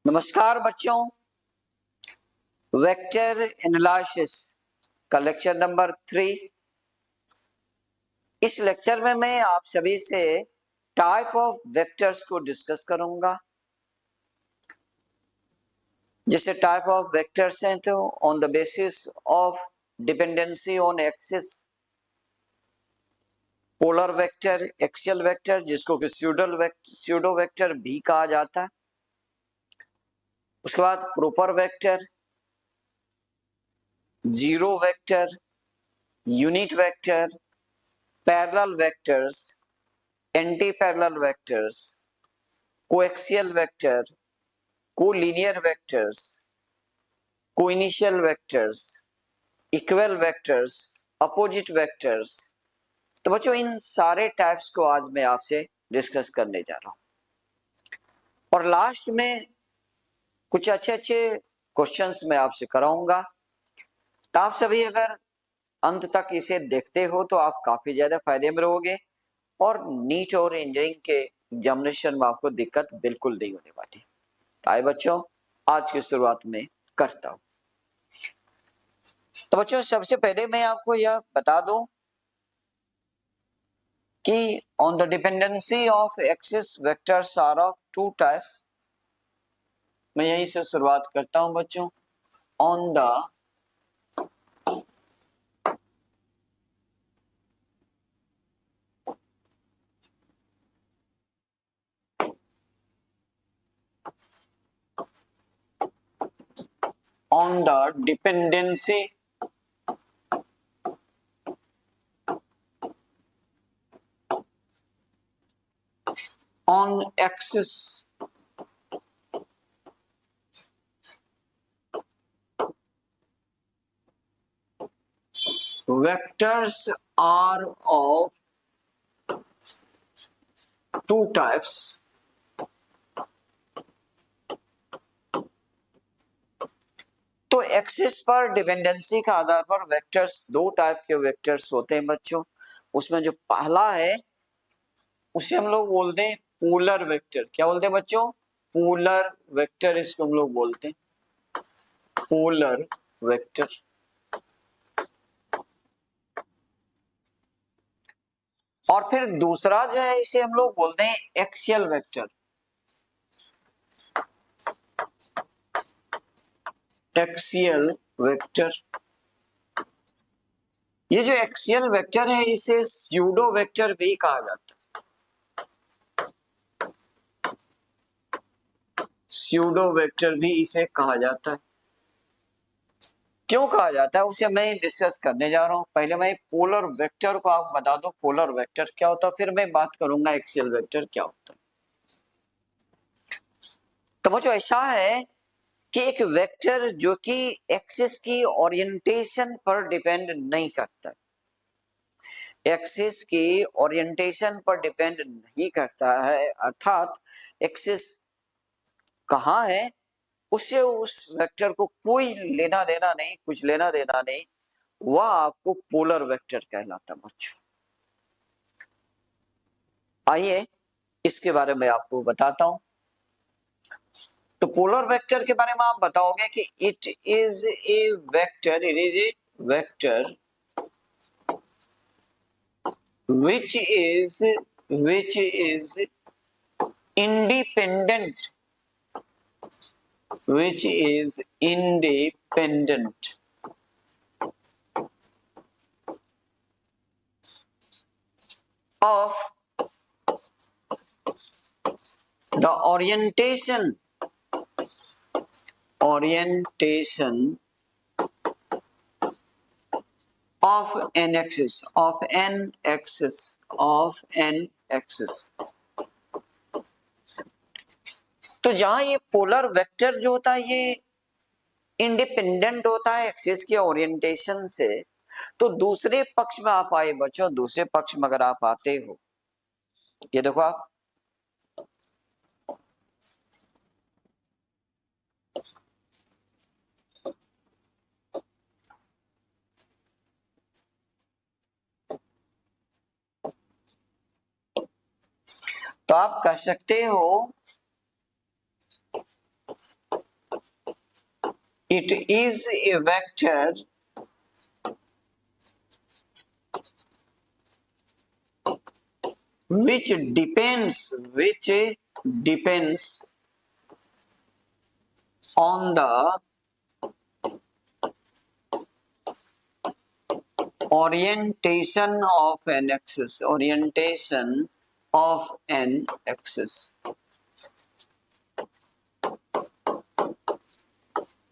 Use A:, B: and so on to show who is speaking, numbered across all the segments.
A: नमस्कार बच्चों, vector analysis का लेक्चर नंबर 3। इस लेक्चर में मैं आप सभी से टाइप ऑफ वेक्टर्स को डिस्कस करूंगा। जैसे टाइप ऑफ वेक्टर्स हैं तो on the basis of dependency on axis, polar vector, axial vector जिसको कि स्यूडो वेक्टर भी कहा जाता है। उसके बाद proper vector, zero vector, unit vector, parallel vectors, anti parallel vectors, coaxial vector, collinear vectors, coinitial vectors, equal vectors, opposite vectors. तो बच्चों इन सारे टाइप्स को आज मैं आपसे डिस्कस करने जा रहा हूं और लास्ट में कुछ अच्छे क्वेश्चंस मैं आपसे कराऊंगा। तो आप सभी अगर अंत तक इसे देखते हो तो आप काफी ज्यादा फायदे में रहोगे और नीट और इंजीनियरिंग के एग्जामिनेशन में आपको दिक्कत बिल्कुल नहीं होने वाली। तो आइए बच्चों आज की शुरुआत में करता हूं। तो बच्चों सबसे पहले मैं आपको यह बता दूं कि on the dependency of axis vectors are of two types. मैं यहीं से शुरुआत करता हूं बच्चों। On the dependency on axis vectors are of two types. तो एक्सिस पर डिपेंडेंसी के आधार पर वेक्टर्स दो टाइप के वेक्टर्स होते हैं बच्चों। उसमें जो पहला है उसे हम लोग बोलते हैं पोलर वेक्टर। क्या बोलते हैं बच्चों? पोलर वेक्टर इसको हम लोग बोलते हैं पोलर वेक्टर। और फिर दूसरा जो है इसे हम लोग बोलते हैं एक्सियल वेक्टर। एक्सियल वेक्टर, ये जो एक्सियल वेक्टर है इसे स्यूडो वेक्टर भी कहा जाता है। स्यूडो वेक्टर भी इसे कहा जाता है। क्यों कहा जाता है उसे मैं डिस्कस करने जा रहा हूं। पहले मैं पोलर वेक्टर को आप बता दो पोलर वेक्टर क्या होता है, फिर मैं बात करूंगा एक्सियल वेक्टर क्या होता है। तो वो जो ऐसा है कि एक वेक्टर जो कि एक्सिस की ओरिएंटेशन पर डिपेंड नहीं करता, एक्सिस की ओरिएंटेशन पर डिपेंड नहीं करता है, अर्थात एक्सिस कहाँ है उससे उस वेक्टर को कोई लेना देना नहीं, कुछ लेना देना नहीं, वह आपको पोलर वेक्टर कहलाता है बच्चों। आइए इसके बारे में आपको बताता हूं। तो पोलर वेक्टर के बारे में आप बताओगे कि it is a vector, it is a vector which is independent, which is independent of the orientation of an axis, तो जहां ये पोलर वेक्टर जो होता है ये इंडिपेंडेंट होता है एक्सिस के ओरिएंटेशन से। तो दूसरे पक्ष में आप आए बच्चों, दूसरे पक्ष में अगर आप आते हो, ये देखो आप, तो आप कह सकते हो It is a vector which depends on the orientation of an axis.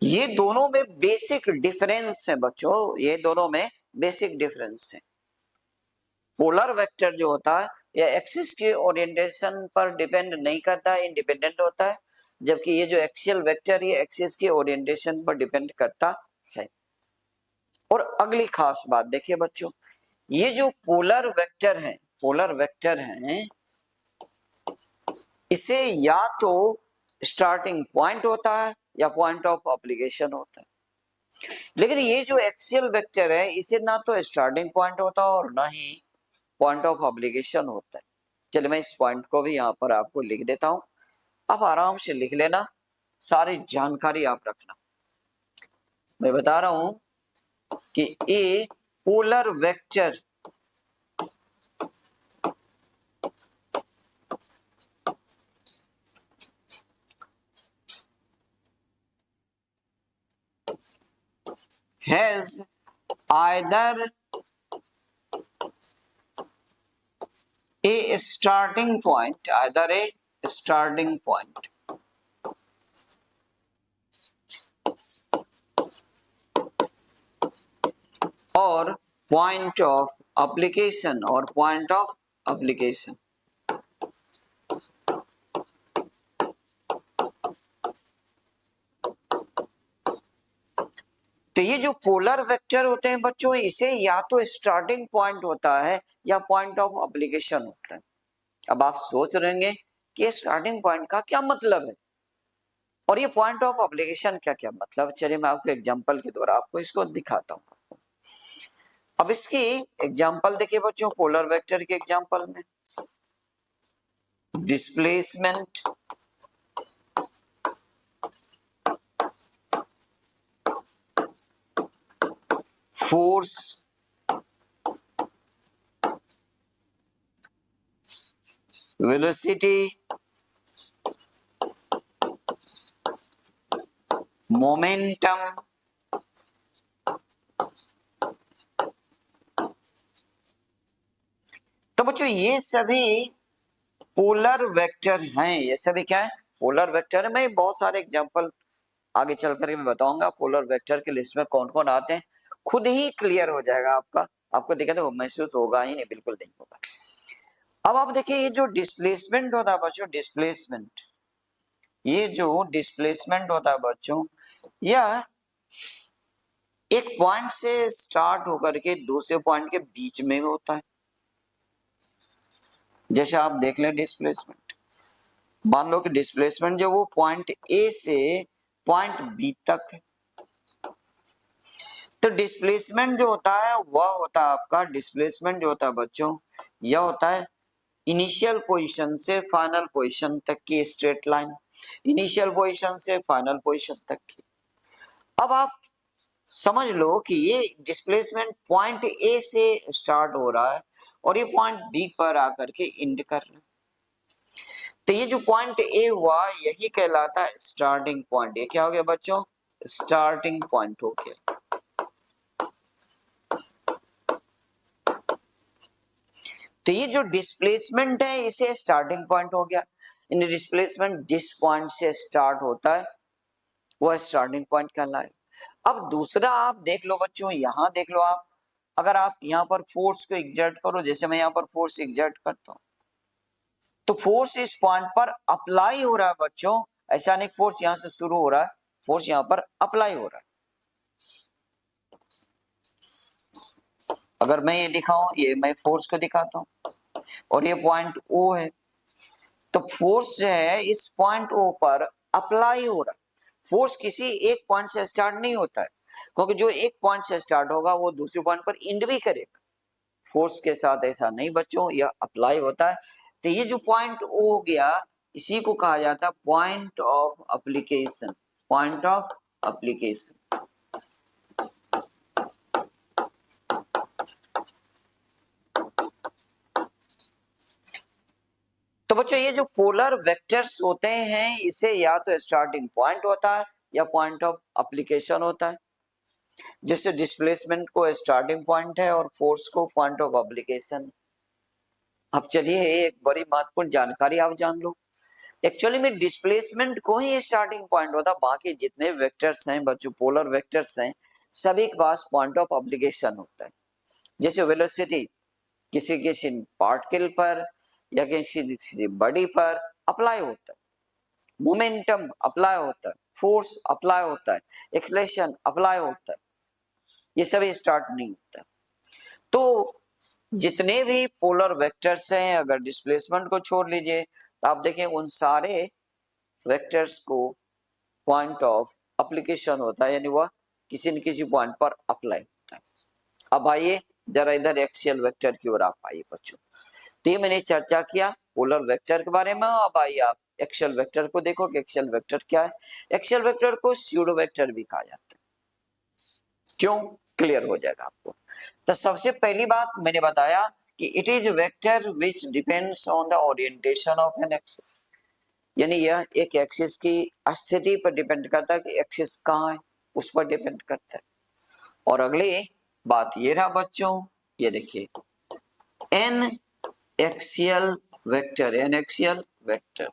A: ये दोनों में बेसिक डिफरेंस है बच्चों, ये दोनों में बेसिक डिफरेंस है। पोलर वेक्टर जो होता है ये एक्सिस के ओरिएंटेशन पर डिपेंड नहीं करता है, इंडिपेंडेंट होता है, जबकि ये जो एक्सियल वेक्टर ये एक्सिस के ओरिएंटेशन पर डिपेंड करता है। और अगली खास बात देखिए बच्चों, ये जो पोलर वेक्टर हैं इसे या तो स्टार्टिंग पॉइंट होता है या पॉइंट ऑफ एप्लीकेशन होता है, लेकिन ये जो एक्सियल वेक्टर है इसे ना तो स्टार्टिंग पॉइंट होता है और ना ही पॉइंट ऑफ एप्लीकेशन होता है। चलिए मैं इस पॉइंट को भी यहाँ पर आपको लिख देता हूं, आप आराम से लिख लेना, सारी जानकारी आप रखना। मैं बता रहा हूं कि ए polar vector has either a starting point or point of application तो ये जो पोलर वेक्टर होते हैं बच्चों इसे या तो स्टार्टिंग पॉइंट होता है या पॉइंट ऑफ एप्लीकेशन होता है। अब आप सोच रहेंगे कि स्टार्टिंग पॉइंट का क्या मतलब है और ये पॉइंट ऑफ एप्लीकेशन का क्या मतलब। चलिए मैं आपको एग्जांपल के द्वारा आपको इसको दिखाता हूं। अब इसकी एग्जांपल देखिए बच्चों, पोलर वेक्टर के एग्जांपल में डिस्प्लेसमेंट, फोर्स, वेलोसिटी, मोमेंटम, तो बच्चों ये सभी पोलर वेक्टर हैं। ये सभी क्या है? पोलर वेक्टर है। मैं बहुत सारे एग्जांपल आगे चल करके मैं बताऊंगा पोलर वेक्टर के लिस्ट में कौन कौन आते हैं, खुद ही क्लियर हो जाएगा आपको दिखे तो महसूस होगा ही नहीं, बिल्कुल नहीं होगा। अब आप देखिए ये जो डिस्प्लेसमेंट होता है बच्चों, ये जो डिस्प्लेसमेंट होता है बच्चों, यह एक पॉइंट से स्टार्ट होकर के दूसरे पॉइंट के बीच में होता है। जैसे आप देख लें डिस्प्लेसमेंट, मान लो कि डिस्प्लेसमेंट जो वो पॉइंट ए से पॉइंट बी तक है, तो डिस्प्लेसमेंट जो होता है वह होता है आपका, डिस्प्लेसमेंट जो होता है बच्चों यह होता है इनिशियल पोजीशन से फाइनल पोजीशन तक की स्ट्रेट लाइन, इनिशियल पोजीशन से फाइनल पोजीशन तक की। अब आप समझ लो कि ये डिस्प्लेसमेंट पॉइंट ए से स्टार्ट हो रहा है और ये पॉइंट बी पर आकर के एंड कर रहा है। तो ये जो पॉइंट ए हुआ यही कहलाता है स्टार्टिंग पॉइंट। ये क्या हो गया बच्चों? स्टार्टिंग पॉइंट हो गया। तो ये जो डिस्प्लेसमेंट है इसे स्टार्टिंग पॉइंट हो गया। इन डिस्प्लेसमेंट जिस पॉइंट से स्टार्ट होता है वह स्टार्टिंग पॉइंट कहलाए। अब दूसरा आप देख लो बच्चों, यहां देख लो आप, अगर आप यहाँ पर फोर्स को एग्जर्ट करो, जैसे मैं यहाँ पर फोर्स एग्जर्ट करता हूँ तो फोर्स इस पॉइंट पर अप्लाई हो रहा है बच्चों। ऐसा नहीं फोर्स यहां से शुरू हो रहा है, फोर्स यहाँ पर अप्लाई हो रहा है। अगर मैं ये दिखाऊं, ये मैं फोर्स को दिखाता हूं और ये पॉइंट ओ है, तो फोर्स जो है इस पॉइंट ओ पर अप्लाई हो रहा है। फोर्स किसी एक पॉइंट से स्टार्ट नहीं होता है, क्योंकि जो एक पॉइंट से स्टार्ट होगा वो दूसरे पॉइंट पर एंड भी करेगा। फोर्स के साथ ऐसा नहीं बच्चों, यह अप्लाई होता है। तो ये जो पॉइंट ओ हो गया इसी को कहा जाता है point of application, point of application. तो बच्चों ये जो पोलर वेक्टर्स होते हैं इसे या तो स्टार्टिंग पॉइंट होता है या पॉइंट ऑफ एप्लीकेशन होता है। जैसे डिस्प्लेसमेंट को स्टार्टिंग पॉइंट है और फोर्स को पॉइंट ऑफ एप्लीकेशन। अब चलिए एक बड़ी महत्वपूर्ण जानकारी आप जान लो। एक्चुअली में डिस्प्लेसमेंट को ही स्टार्टिंग पॉइंट होता है, बाकी जितने वेक्टर्स हैं बच्चों पोलर वेक्टर्स हैं सभी के पास पॉइंट ऑफ एप्लीकेशन होता है। जैसे वेलोसिटी किसी किसी पार्टिकल पर या किसी बॉडी पर अप्लाई होता है, मोमेंटम अप्लाई होता है, फोर्स अप्लाई होता है, एक्सेलरेशन अप्लाई होता है, ये सभी स्टार्ट नहीं होता। तो जितने भी पोलर वेक्टर्स हैं अगर डिस्प्लेसमेंट को छोड़ लीजिए तो आप देखें उन सारे वेक्टर्स को पॉइंट ऑफ एप्लीकेशन होता है, यानी वह किसी न किसी पॉइंट पर अप्लाई होता है। अब आइए जरा इधर एक्सियल वेक्टर की ओर आप आइए बच्चों। तो ये मैंने चर्चा किया पोलर वेक्टर के बारे में। अब आइए आप एक्सियल वेक्टर को देखो कि एक्सियल वेक्टर क्या है। एक्सियल वेक्टर को स्यूडो वेक्टर भी कहा जाता है। क्यों, क्लियर हो जाएगा आपको। तो सबसे पहली बात मैंने बताया कि it is vector which depends on the orientation of an axis, यानी यह एक एक्सिस की स्थिति पर डिपेंड करता है कि एक्सिस कहाँ है, उस पर डिपेंड करता है। और अगली बात ये रहा बच्चों, ये देखिए N axial vector, N axial vector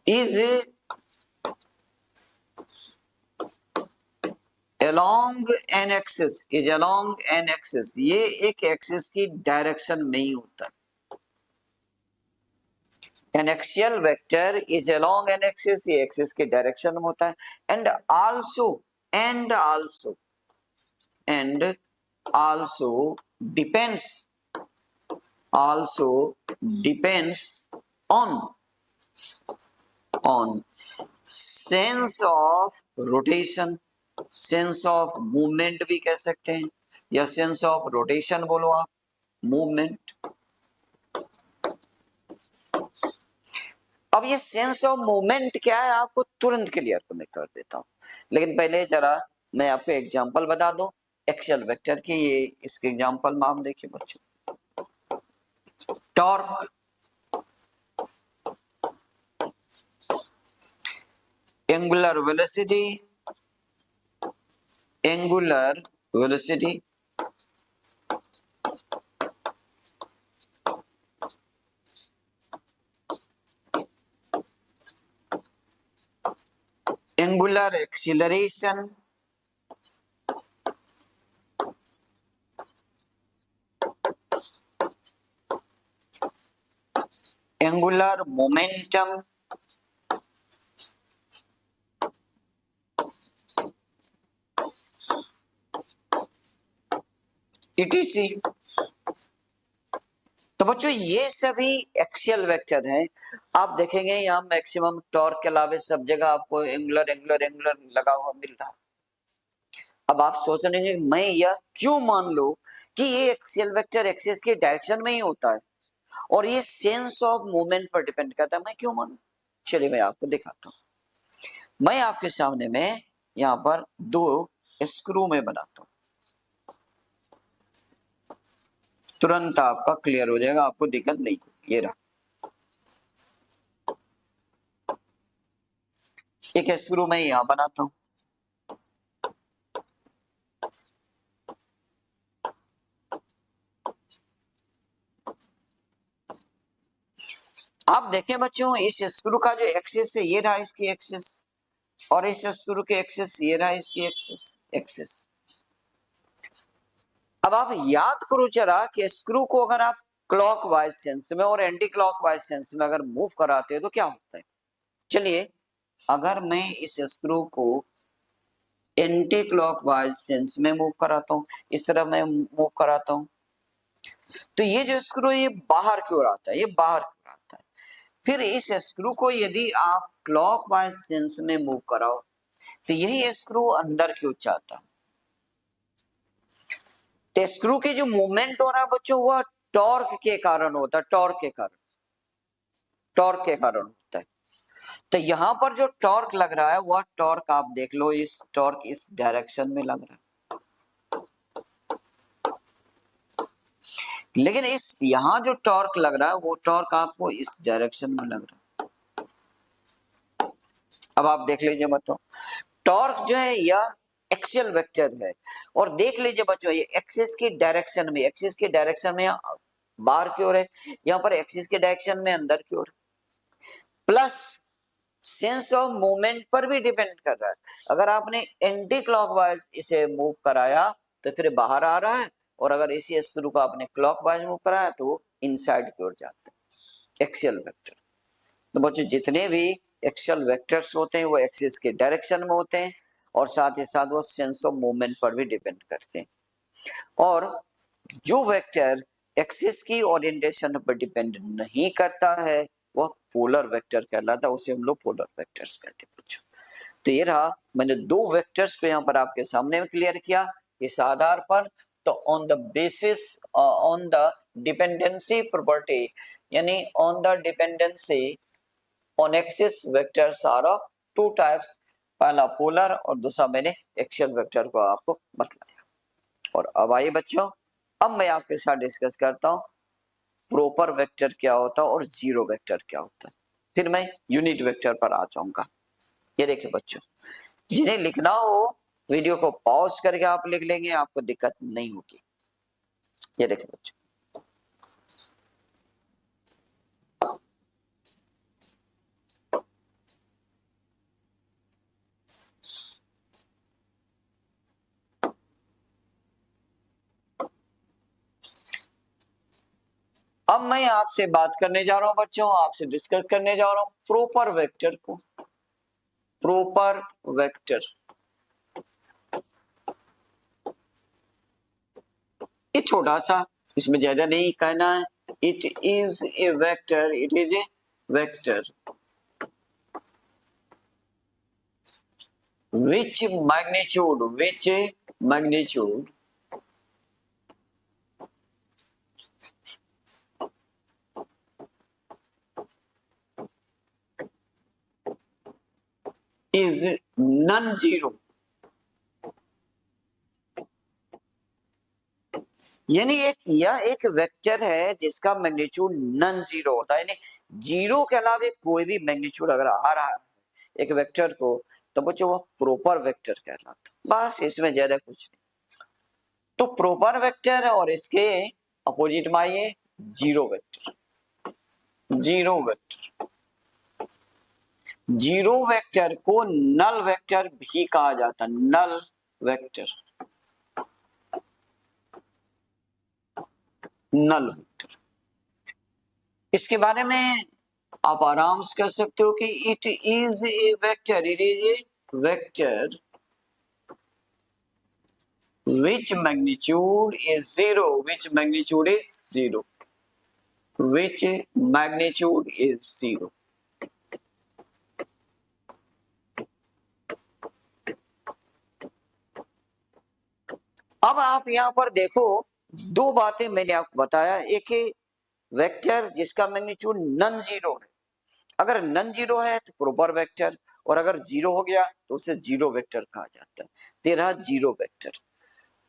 A: is along an axis, is along an axis, ये एक एक्सिस की डायरेक्शन में ही होता है। An axial vector is along an axis, ये एक्सिस की डायरेक्शन में होता है। and also depends on sense of rotation, sense of movement भी कह सकते हैं या सेंस ऑफ रोटेशन बोलो आप, मूवमेंट। अब ये सेंस ऑफ मूवमेंट क्या है आपको तुरंत क्लियर मैं कर देता हूं, लेकिन पहले जरा मैं आपको एग्जांपल बता दूं एक्सियल वेक्टर की। ये इसके एग्जांपल में आप देखिए बच्चों, torque, angular velocity, angular acceleration, angular momentum, etc। तो बच्चों ये सभी एक्सियल वेक्टर हैं। आप देखेंगे यहाँ मैक्सिमम टॉर्क के अलावे सब जगह आपको एंगुलर लगा हुआ मिल रहा है। अब आप सोच रहे हैं मैं यह क्यों मान लो कि ये एक्सियल वेक्टर एक्सिस के डायरेक्शन में ही होता है और ये सेंस ऑफ मूवमेंट पर डिपेंड करता है, मैं क्यों मानूं? चलिए मैं आपको दिखाता हूं। मैं आपके सामने में यहाँ पर दो स्क्रू में बनाता हूं, तुरंत आपका क्लियर हो जाएगा, आपको दिक्कत नहीं। ये रहा एक स्क्रू मैं यहां बनाता हूं, आप देखें बच्चों इस स्क्रू का जो एक्सिस है ये रहा इसकी एक्सिस, और इस स्क्रू के एक्सिस ये रहा इसकी एक्सिस। अब आप याद करो जरा कि स्क्रू को अगर आप क्लॉकवाइज सेंस में और एंटी क्लॉकवाइज सेंस में अगर मूव कराते हैं तो क्या होता है। चलिए अगर मैं इस स्क्रू को एंटी क्लॉकवाइज सेंस में मूव कराता हूं, इस तरह मैं मूव कराता हूं, तो ये जो स्क्रू ये बाहर की ओर आता है, ये बाहर की ओर आता है। फिर इस स्क्रू को यदि आप क्लॉकवाइज सेंस में मूव कराओ तो यही स्क्रू अंदर की ओर जाता है। तो स्क्रू की जो मूवमेंट हो रहा है बच्चों वह टॉर्क के कारण होता है, टॉर्क के कारण होता है। तो यहां पर जो टॉर्क लग रहा है वह टॉर्क आप देख लो, इस टॉर्क इस डायरेक्शन में लग रहा है, लेकिन इस यहां जो टॉर्क लग रहा है वो टॉर्क आपको इस डायरेक्शन में लग रहा है। अब आप देख लीजिए बच्चों, टॉर्क जो है यह एक्सियल वेक्टर है, और देख लीजिए बच्चों ये एक्सिस की डायरेक्शन में, एक्सिस की डायरेक्शन में बाहर की ओर है, यहाँ पर एक्सिस के डायरेक्शन में अंदर की ओर, प्लस सेंस ऑफ मूवमेंट पर भी डिपेंड कर रहा है। अगर आपने एंटी क्लॉकवाइज इसे मूव कराया तो फिर बाहर आ रहा है, और अगर इसी स्क्रू को आपने क्लॉकवाइज मूव कराया तो वो इनसाइड की ओर जाता है, एक्सियल वेक्टर। तो बच्चों जितने भी एक्सियल वेक्टर्स होते हैं वो एक्सिस के डायरेक्शन में होते हैं, और साथ ही साथ वो सेंस ऑफ मूवमेंट पर भी डिपेंड करते हैं। और जो वेक्टर एक्सिस की ओरिएंटेशन पर डिपेंड नहीं करता है वह पोलर वेक्टर कहलाता है, उसे हम लोग पोलर वेक्टर्स कहते हैं बच्चों। तो ये रहा, मैंने दो वेक्टर्स को यहाँ पर आपके सामने में क्लियर किया इस आधार पर। तो on the basis on the dependency property, यानी on the dependency on axis vectors are of two types, पहला पोलर और दूसरा मैंने एक्सियल वेक्टर को आपको बतलाया। और अब आइए बच्चों, अब मैं आपके साथ डिस्कस करता हूं प्रॉपर वेक्टर क्या होता है और जीरो वेक्टर क्या होता है, फिर मैं यूनिट वेक्टर पर आ जाऊंगा। ये देखिए बच्चों, जिन्हें लिखना हो वीडियो को पॉज करके आप लिख लेंगे, आपको दिक्कत नहीं होगी। ये देखिए बच्चों, अब मैं आपसे बात करने जा रहा हूं बच्चों, आपसे डिस्कस करने जा रहा हूं प्रॉपर वेक्टर को। प्रॉपर वेक्टर ये छोटा सा, इसमें ज्यादा नहीं कहना है। It is a vector, it is a vector which magnitude is non-zero, यानी यह एक वेक्टर है जिसका मैग्नीट्यूड नॉन जीरो होता है, यानी जीरो के अलावा कोई भी मैग्नीट्यूड अगर आ रहा है एक वेक्टर को तो बच्चों वो प्रॉपर वेक्टर कहलाता है, बस इसमें ज्यादा कुछ नहीं। तो प्रॉपर वेक्टर और इसके अपोजिट में आइए zero vector. Zero vector, zero vector को नल वेक्टर भी कहा जाता है, नल वेक्टर, नल वेक्टर। इसके बारे में आप आराम से कह सकते हो कि it is a vector, it is a vector which magnitude is zero, which magnitude is zero, which magnitude is zero। अब आप यहां पर देखो, दो बातें मैंने आपको बताया, एक वेक्टर जिसका मैग्नीट्यूड नॉन जीरो है, अगर नॉन जीरो है तो प्रॉपर वेक्टर, और अगर जीरो हो गया तो उसे जीरो वेक्टर कहा जाता है। तेरा जीरो वेक्टर।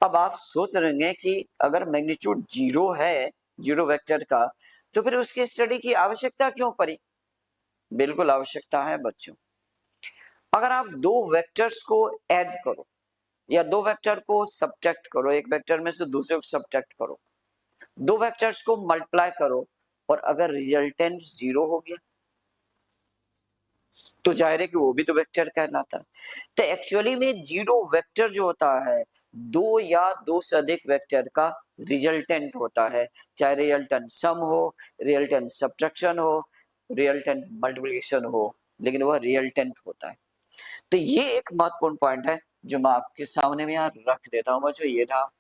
A: अब आप सोच रहे हैं कि अगर मैग्नीट्यूड जीरो है जीरो वेक्टर का तो फिर उसकी स्टडी की आवश्यकता क्यों पड़ी? बिल्कुल आवश्यकता है बच्चों। अगर आप दो वेक्टर्स को ऐड करो या दो वेक्टर को सब्ट्रैक्ट करो, एक वेक्टर में से दूसरे को सब्ट्रैक्ट करो, दो वेक्टर्स को मल्टीप्लाई करो, और अगर रिजल्टेंट जीरो हो गया तो जाहिर है कि वो भी तो वेक्टर कहलाता है। तो एक्चुअली में जीरो वेक्टर जो होता है दो या दो से अधिक वेक्टर का रिजल्टेंट होता है, चाहे रिजल्टेंट सम हो, रिजल्टेंट सब्ट्रैक्शन हो, रिजल्टेंट मल्टीप्लिकेशन हो, लेकिन वह रिजल्टेंट होता है। तो ये एक महत्वपूर्ण पॉइंट है जो मैं आपके सामने में यहाँ रख देता हूँ बच्चों। ये रहा,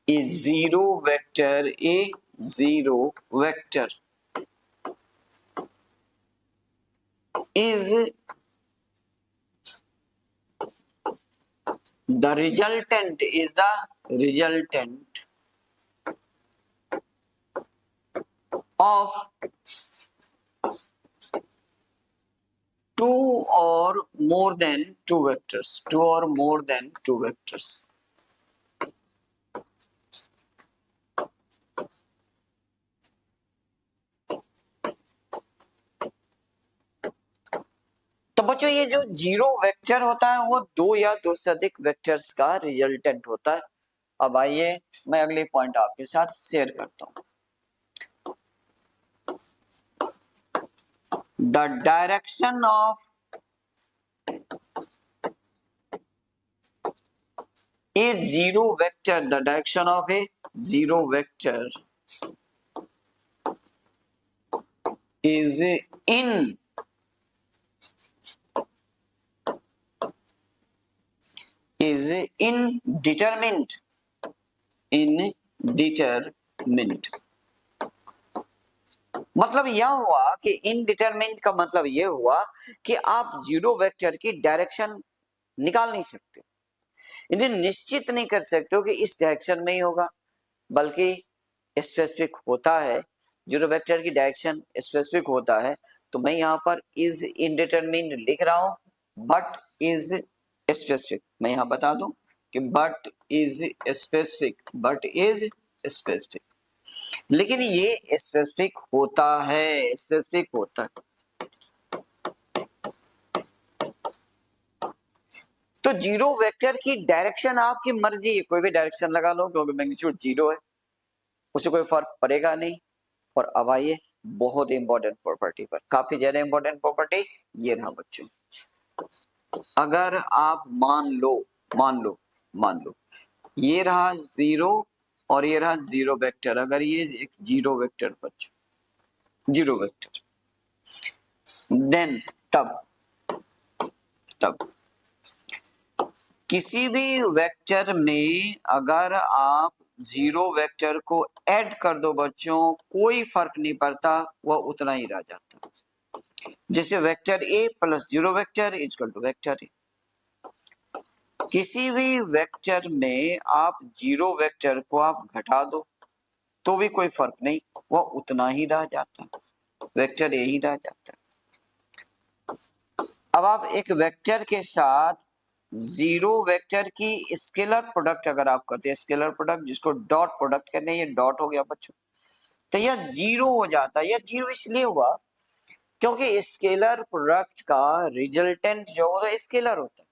A: a zero vector, a zero vector is the resultant, is the resultant of more than two vectors, two or more than two vectors. तो बच्चों ये जो जीरो वेक्टर होता है वो दो या दो से अधिक वेक्टर्स का रिजल्टेंट होता है। अब आइए मैं अगले पॉइंट आपके साथ शेयर करता हूं। The direction of a zero vector, the direction of a zero vector is indeterminate. मतलब यह हुआ कि इनडिटरमिनेट का मतलब यह हुआ कि आप जीरो वेक्टर की डायरेक्शन निकाल नहीं सकते, इन्हें निश्चित नहीं कर सकते हो कि इस डायरेक्शन में ही होगा, बल्कि स्पेसिफिक होता है। जीरो वेक्टर की डायरेक्शन स्पेसिफिक होता है। तो मैं यहाँ पर इज इनडिटरमिनेट लिख रहा हूं, बट इज स्पेसिफिक। मैं यहाँ बता दूं कि बट इज स्पेसिफिक, लेकिन ये स्पेसिफिक होता है, स्पेसिफिक होता है। तो जीरो वेक्टर की डायरेक्शन आपकी मर्जी है, कोई भी डायरेक्शन लगा लो, क्योंकि मैग्नीट्यूड जीरो है, उससे कोई फर्क पड़ेगा नहीं। और अब आइए बहुत इंपॉर्टेंट प्रॉपर्टी पर, काफी ज्यादा इंपॉर्टेंट प्रॉपर्टी ये रहा बच्चों। अगर आप मान लो ये रहा जीरो और ये रहा जीरो वेक्टर, अगर ये एक जीरो वेक्टर बच्चों, जीरो वेक्टर, देन तब किसी भी वेक्टर में अगर आप जीरो वेक्टर को ऐड कर दो बच्चों, कोई फर्क नहीं पड़ता, वह उतना ही रह जाता। जैसे vector A plus zero vector is equal to vector A. किसी भी वेक्टर में आप जीरो वेक्टर को आप घटा दो तो भी कोई फर्क नहीं, वह उतना ही रह जाता, वेक्टर ए ही रह जाता। अब आप एक वेक्टर के साथ जीरो वेक्टर की स्केलर प्रोडक्ट अगर आप करते हैं, स्केलर प्रोडक्ट जिसको डॉट प्रोडक्ट कहते हैं, ये डॉट हो गया बच्चों, तो यह जीरो हो जाता है। यह जीरो इसलिए हुआ क्योंकि स्केलर प्रोडक्ट का रिजल्टेंट जो होता है स्केलर होता है,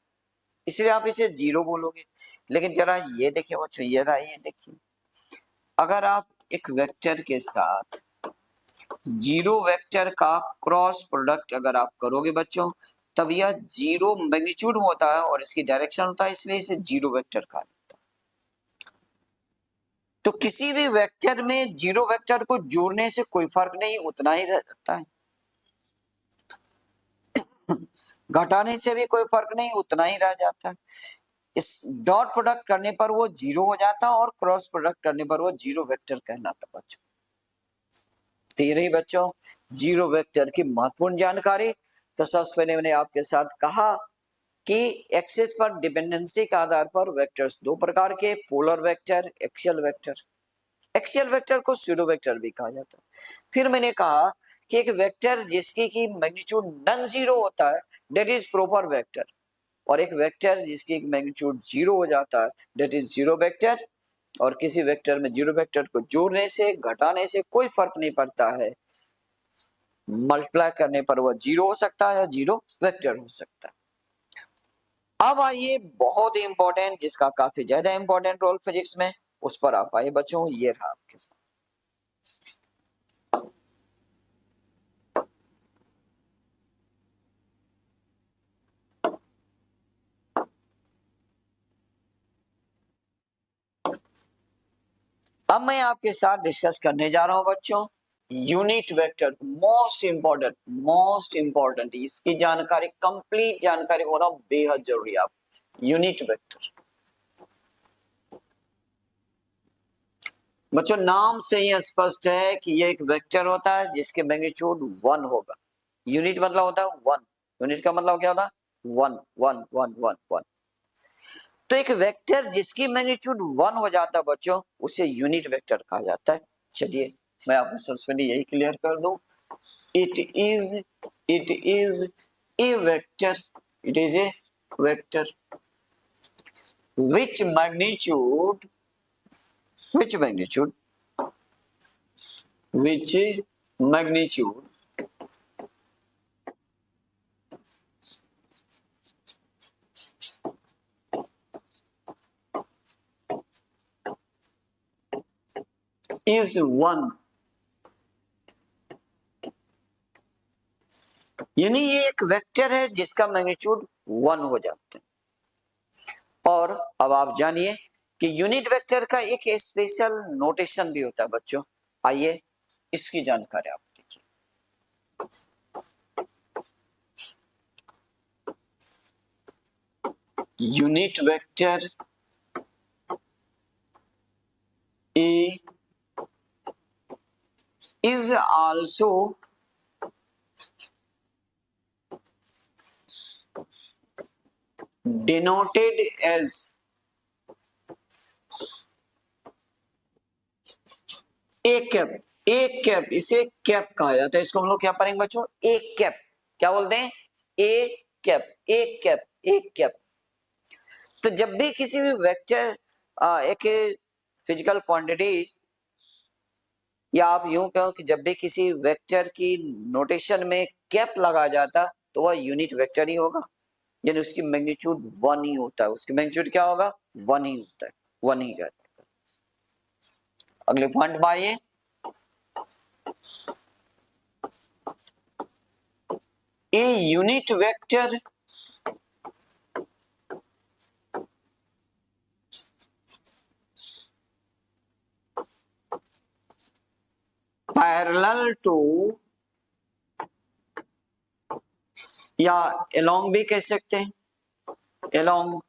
A: इसलिए आप इसे जीरो बोलोगे। लेकिन जरा ये देखिए बच्चों, ये देखिए, अगर आप एक वेक्टर के साथ जीरो वेक्टर का क्रॉस प्रोडक्ट अगर आप करोगे बच्चों, तब यह जीरो मैग्नीट्यूड होता है और इसकी डायरेक्शन होता है, इसलिए इसे जीरो वेक्टर कहा जाता है। तो किसी भी वेक्टर में जीरो वेक्टर को जोड़ने से कोई फर्क नहीं, उतना ही रह जाता है, घटाने से भी कोई फर्क नहीं, उतना ही रह जाता है। इस डॉट प्रोडक्ट करने पर वो जीरो हो जाता और क्रॉस प्रोडक्ट करने पर वो जीरो वेक्टर कहलाता बच्चों। तो ये रही बच्चों जीरो वेक्टर की महत्वपूर्ण जानकारी। तो सबसे पहले मैंने आपके साथ कहा कि एक्सिस पर डिपेंडेंसी के आधार पर वेक्टर्स दो प्रकार के, polar vector, axial vector. Axial vector को स्यूडो वेक्टर भी कहा जाता है। फिर मैंने कहा कि एक वेक्टर जिसकी की मैग्नीट्यूड नॉन जीरो होता है, दैट इज प्रॉपर वेक्टर, और एक वेक्टर जिसकी मैग्नीट्यूड जीरो हो जाता है, दैट इज जीरो वेक्टर। और किसी वेक्टर में जीरो वेक्टर को जोड़ने से घटाने से कोई फर्क नहीं पड़ता है, मल्टीप्लाई करने पर वह जीरो हो सकता है या जीरो वेक्टर हो सकता है। अब आइए बहुत ही इंपॉर्टेंट, जिसका काफी ज्यादा इंपॉर्टेंट रोल फिजिक्स में, उस पर आप आइए बच्चों, ये रहा आपके साथ। अब मैं आपके साथ डिस्कस करने जा रहा हूं बच्चों यूनिट वेक्टर, मोस्ट इंपॉर्टेंट, इसकी जानकारी, कंप्लीट जानकारी होना बेहद जरूरी है। आप यूनिट वेक्टर बच्चों नाम से ही स्पष्ट है कि ये एक वेक्टर होता है जिसके मैग्नीट्यूड 1 होगा। यूनिट मतलब होता है 1, यूनिट का मतलब क्या होता है 1 1 1 1 1। तो एक वेक्टर जिसकी मैग्नीट्यूड 1 हो जाता है बच्चों, उसे यूनिट वेक्टर कहा जाता है। चलिए मैं आपको सबसे पहले यही क्लियर कर दूं, it is a vector, It is a vector. Which magnitude is one, यानी ये एक वेक्टर है जिसका मैग्नीट्यूड 1 हो जाता है। और अब आप जानिए कि यूनिट वेक्टर का एक स्पेशल नोटेशन भी होता है बच्चों, आइए इसकी जानकारी आप लीजिए। Unit vector A is also denoted as एक कैप, इसे कैप कहा जाता है। इसको हम लोग क्या पढ़ेंगे बच्चों? एक कैप। क्या बोलते हैं? एक कैप। तो जब भी किसी भी वेक्टर एक फिजिकल क्वांटिटी, या आप यूं कहो कि जब भी किसी वेक्टर की नोटेशन में कैप लगा जाता तो वह यूनिट वेक्टर ही होगा, यानी उसकी मैग्नीट्यूड 1 ही होता है। उसकी मैग्नीट्यूड क्या होगा? 1 ही होता है, 1 ही कर। अगले पॉइंट में आइए। ए यूनिट वेक्टर पैरेलल टू, या along भी कह सकते हैं, along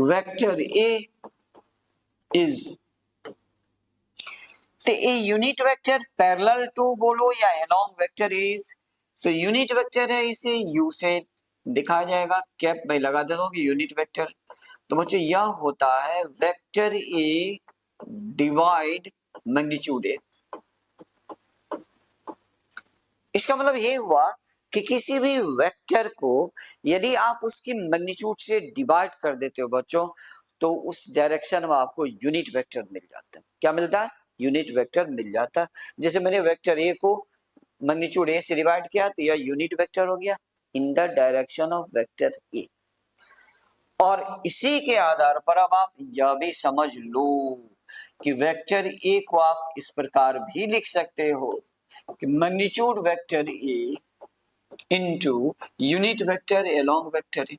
A: वेक्टर ए इज, तो ए यूनिट वेक्टर पैरेलल टू बोलो या along वेक्टर इज, तो यूनिट वेक्टर है, इसे यू से दिखाया जाएगा, कैप भाई लगा देता हूं कि यूनिट वेक्टर। तो बच्चों यह होता है वेक्टर ए डिवाइड मैग्नीट्यूड ए। इसका मतलब ये हुआ कि किसी भी वेक्टर को यदि आप उसकी मैग्नीट्यूड से डिवाइड कर देते हो बच्चों, तो उस डायरेक्शन में आपको यूनिट वेक्टर मिल जाता है। क्या मिलता है? यूनिट वेक्टर मिल जाता है। जैसे मैंने वेक्टर ए को मैग्नीट्यूड ए से डिवाइड किया तो यह यूनिट वेक्टर हो गया in the direction of vector A. और इसी के आधार पर अब आप यह भी समझ लो कि वेक्टर ए को आप इस प्रकार भी लिख सकते हो कि magnitude vector A into unit vector along vector A.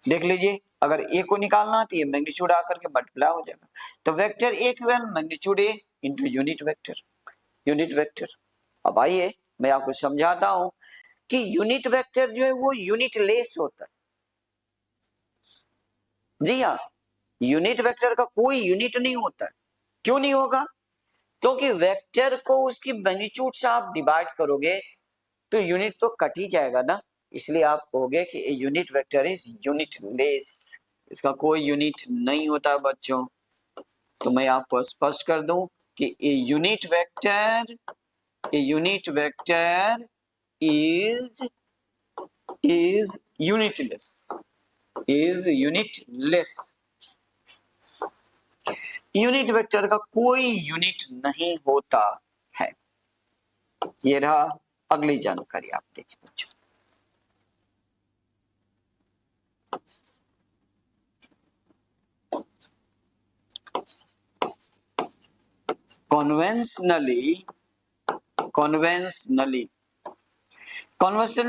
A: देख लीजिए, अगर ए को निकालना तो ये मैग्नीट्यूड आकर के मल्टीप्लाई हो जाएगा, तो vector A equal magnitude A into unit vector. अब आइए मैं आपको समझाता हूं कि यूनिट वेक्टर जो है वो यूनिट लेस होता है। जी हाँ, यूनिट वेक्टर का कोई यूनिट नहीं होता है। क्यों नहीं होगा? क्योंकि वेक्टर को उसकी मैग्नीट्यूड से आप डिवाइड करोगे तो यूनिट तो कट ही जाएगा ना, इसलिए आप कहोगे कि a unit vector is unitless, इसका कोई यूनिट नहीं होता बच्चों। तो मैं आपको स्पष्ट कर दूं कि a unit vector is unitless. Unit vector का कोई यूनिट नहीं होता है। ये रहा अगली जानकारी, आप देखिए बच्चों। कॉन्वेंशनली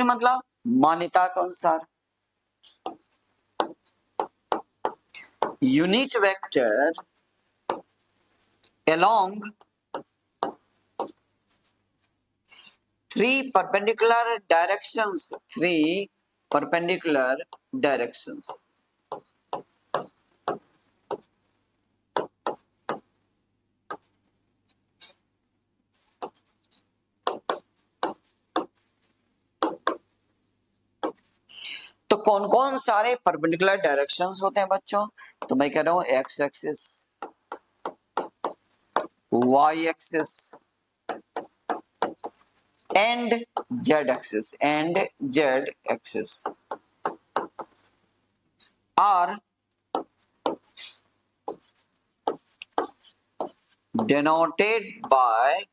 A: मतलब मान्यता के अनुसार unit vector along 3 perpendicular directions तो कौन कौन सारे परपेंडिकुलर डायरेक्शंस होते हैं बच्चों? तो मैं कह रहा हूं X axis, Y axis, and z axis are denoted by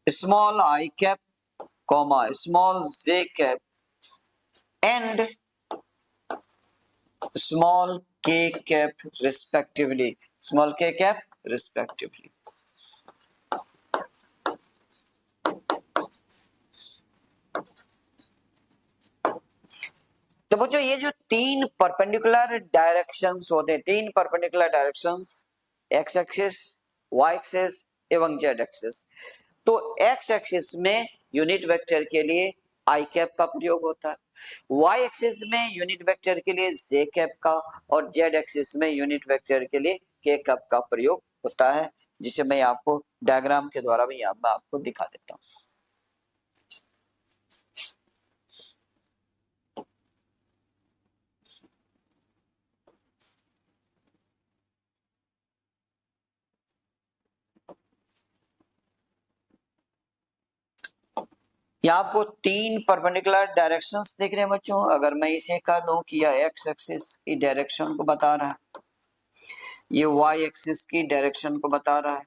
A: small I cap, comma, small j cap and small k cap respectively. Small k cap respectively. तो बच्चों ये जो तीन परपेंडिकुलर डायरेक्शंस होते हैं, तीन perpendicular directions, X axis, Y axis एवं Z axis, तो एक्स एक्सिस में यूनिट वेक्टर के लिए आई कैप का प्रयोग होता है, वाई एक्सिस में यूनिट वेक्टर के लिए जे कैप का और जेड एक्सिस में यूनिट वेक्टर के लिए के कैप का प्रयोग होता है, जिसे मैं आपको डायग्राम के द्वारा भी यहाँ मैं आपको दिखा देता हूँ। यहाँ आपको तीन परपेंडिकुलर डायरेक्शंस दिख रहे हैं बच्चों। अगर मैं इसे कह दूं कि यह एक्स एक्सिस की डायरेक्शन को बता रहा है, ये वाई एक्सिस की डायरेक्शन को बता रहा है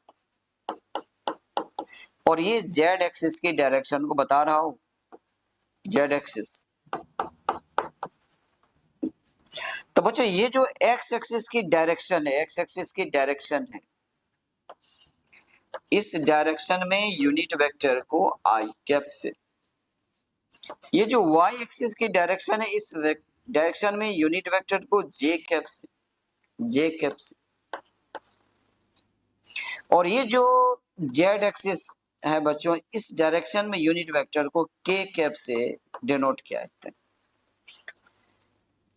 A: और ये जेड एक्सिस की डायरेक्शन को बता रहा हूं, जेड एक्सिस। तो बच्चों ये जो एक्स एक्सिस की डायरेक्शन है, एक्स एक्सिस की डायरेक्शन है, इस डायरेक्शन में यूनिट वेक्टर को आई कैप से, ये जो वाई एक्सिस की डायरेक्शन है, इस डायरेक्शन में यूनिट वेक्टर को जे कैप से, जे कैप से, और ये जो जेड एक्सिस है बच्चों, इस डायरेक्शन में यूनिट वेक्टर को के कैप से डिनोट किया जाता है।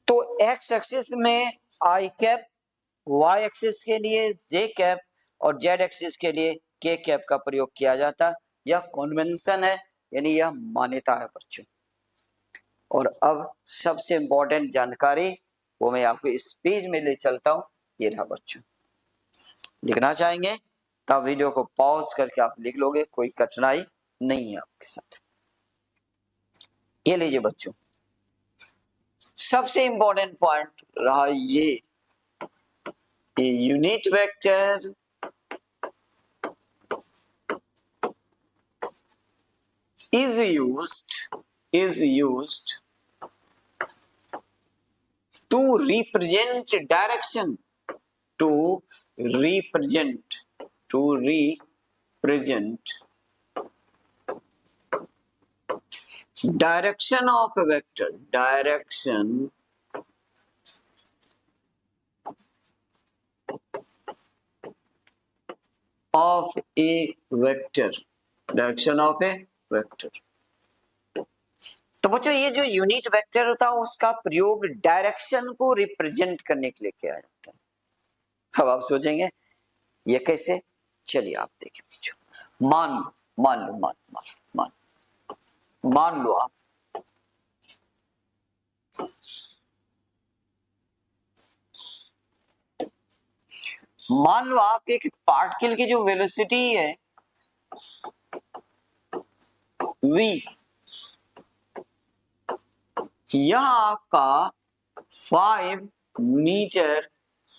A: तो एक्स एक्सिस में आई कैप, वाई एक्सिस के लिए जे कैप और जेड एक्सिस के लिए के कैप का प्रयोग किया जाता है। यह कन्वेंशन है, यानी यह मान्यता है बच्चों। और अब सबसे इंपॉर्टेंट जानकारी वो मैं आपको इस पेज में ले चलता हूं। ये रहा बच्चों, लिखना चाहेंगे तब वीडियो को पॉज करके आप लिख लोगे, कोई कठिनाई नहीं है आपके साथ। ये लीजिए बच्चों, सबसे इंपॉर्टेंट पॉइंट रहा ये unit vector is used to represent direction, to represent direction of a vector, direction of a vector, direction of a vector। तो बच्चों ये जो यूनिट वेक्टर होता है उसका प्रयोग डायरेक्शन को रिप्रेजेंट करने के लिए किया जाता है। अब आप सोचेंगे ये कैसे, चलिए आप देखिए बच्चों, मान लो आप एक पार्टिकल की जो वेलोसिटी है v, यह आपका 5 metre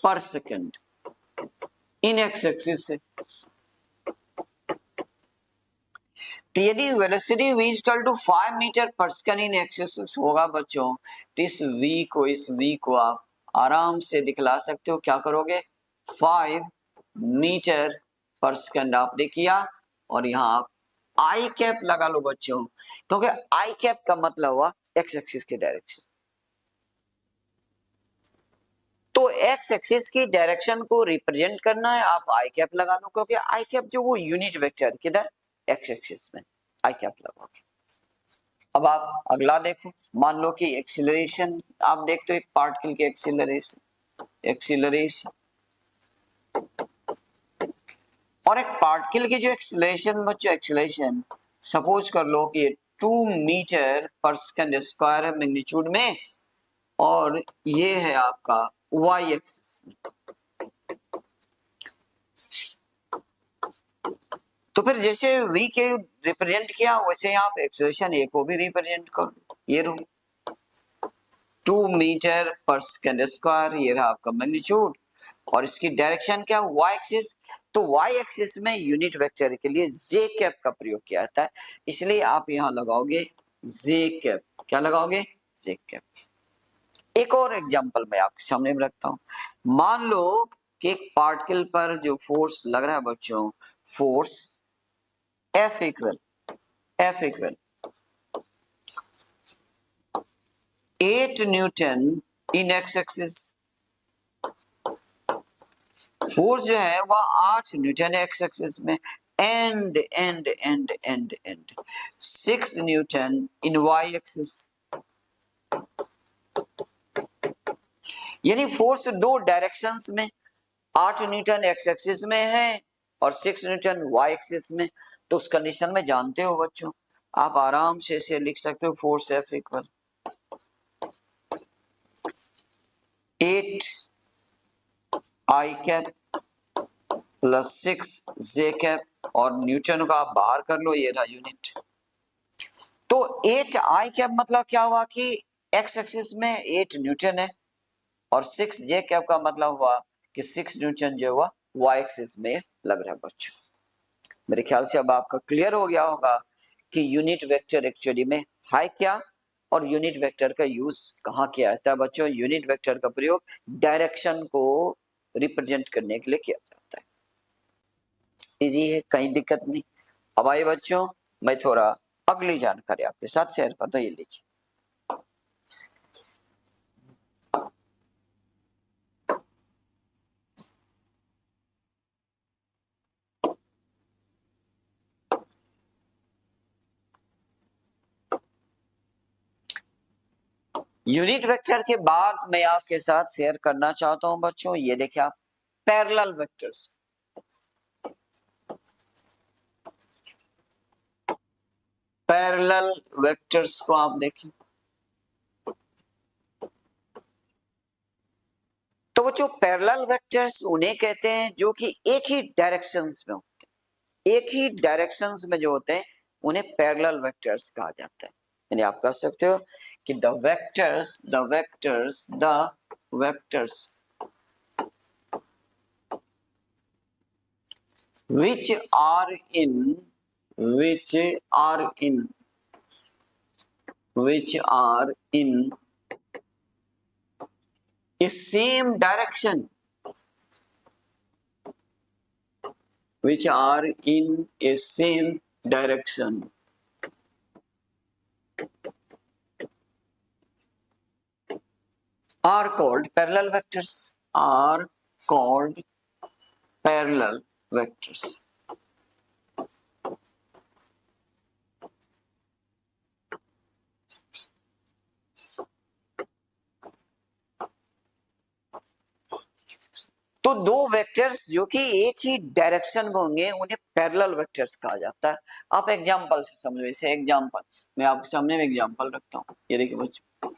A: per second in X axis है। तो यदि velocity v equal to 5 metre per second in X axis होगा बच्चों, तो इस v को आप आराम से दिखला सकते हो। क्या करोगे, 5 मीटर पर सेकंड आपने किया और यहाँ आप आई कैप लगा लो बच्चों, क्योंकि आई कैप का मतलब हुआ एक्स एक्सिस की डायरेक्शन। तो एक्स एक्सिस की डायरेक्शन को रिप्रेजेंट करना है, आप आई कैप लगा लो, क्योंकि आई कैप जो वो यूनिट वेक्टर किधर, एक्स एक्सिस में आई कैप लगाओगे। अब आप अगला देखो, मान लो कि एक्सीलरेशन आप देखते हो, एक पार्टिकल की एक्सीलरेशन और एक पार्टिकल की जो एक्सीलरेशन बच्चों, एक्सीलरेशन सपोज कर लो कि 2 मीटर पर सेकंड स्क्वायर है मैग्नीट्यूड में, और ये है आपका वाई एक्सिस में। तो फिर जैसे v के रिप्रेजेंट किया वैसे आप एक्सेलरेशन a को भी रिप्रेजेंट करो। ये रो 2 मीटर पर सेकेंड स्क्वायर, ये रहा आपका मैग्नीट्यूड, और इसकी डायरेक्शन क्या y एक्सिस। तो y एक्सिस में यूनिट वेक्टर के लिए j कैप का प्रयोग किया जाता है, इसलिए आप यहां लगाओगे j कैप। क्या लगाओगे? j cap. एक और एग्जांपल मैं आपके सामने में रखता हूं। मान लो कि एक पार्टिकल पर जो फोर्स लग रहा है बच्चों, force F equal 8 newton in X axis. Force जो है वह 8 न्यूटन एक्स एक्सिस में, and 6 newton in Y axis. यानी फोर्स दो डायरेक्शंस में, 8 न्यूटन एक्स एक्सिस में है और 6 न्यूटन वाई एक्सिस में। तो उस कंडीशन में जानते हो बच्चों, आप आराम से इसे लिख सकते हो, फोर्स F इक्वल 8 आई कैप प्लस 6 जे कैप, और न्यूटन का आप बाहर कर लो, ये रहा यूनिट। तो 8 आई कैप मतलब क्या हुआ कि एक्स एक्सिस में 8 न्यूटन है, और 6 जे कैप का मतलब हुआ कि 6 न्यूटन जो हुआ वाई एक्सिस में लग रहा है बच्चों। मेरे ख्याल से अब आपका क्लियर हो गया होगा कि यूनिट वेक्टर एक्चुअली में है क्या, और यूनिट वेक्टर का यूज कहाँ किया जाता है बच्चों। यूनिट वेक्टर का प्रयोग डायरेक्शन को रिप्रेजेंट करने के लिए किया जाता है। इजी है, कहीं दिक्कत नहीं। अब आइए बच्चों, मैं थोड़ा अगली जानकारी आपके साथ शेयर करता हूं, ये लीजिए। यूनिट वेक्टर के बाद मैं आपके साथ शेयर करना चाहता हूं बच्चों, ये देखिए आप, पैरेलल वेक्टर्स। पैरेलल वेक्टर्स को आप देखें तो बच्चों, पैरेलल वेक्टर्स उन्हें कहते हैं जो कि एक ही डायरेक्शंस में होते हैं। एक ही डायरेक्शंस में जो होते हैं उन्हें पैरेलल वेक्टर्स कहा जाता है। यानी आप कह सकते हो कि the vectors which are in a same direction, which are in a same direction, are called parallel vectors, are called parallel vectors. तो दो वेक्टर्स जो कि एक ही डायरेक्शन में होंगे उन्हें पैरेलल वेक्टर्स कहा जाता है। आप एग्जांपल से समझो। इसे एग्जांपल मैं आपके सामने में एग्जांपल रखता हूं, ये देखिए बच्चों,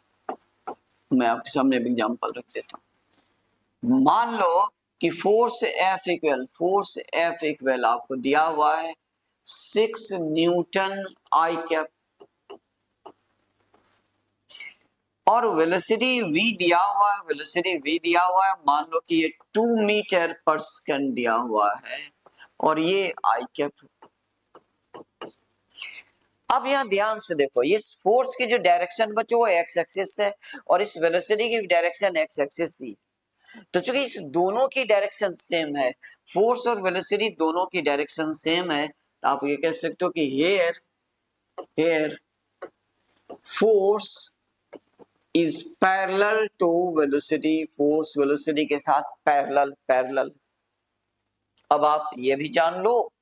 A: मैं आपके सामने एग्जांपल रख देता हूं। मान लो कि फोर्स F इक्वल आपको दिया हुआ है 6 न्यूटन आई कैप, और वेलोसिटी v दिया हुआ है, मान लो कि ये 2 मीटर पर सेकंड दिया हुआ है, और ये आई कैप। अब यहां ध्यान से देखो, इस फोर्स की जो डायरेक्शन बच्चों वो एक्स एक्सिस है, और इस वेलोसिटी की डायरेक्शन एक्स एक्सिस ही। तो चूंकि इस दोनों की डायरेक्शन सेम है, फोर्स और वेलोसिटी दोनों की डायरेक्शन सेम है, तो आप ये कह सकते हो कि here force is parallel to velocity, force velocity के साथ पैरेलल। अब आप ये भी जान लो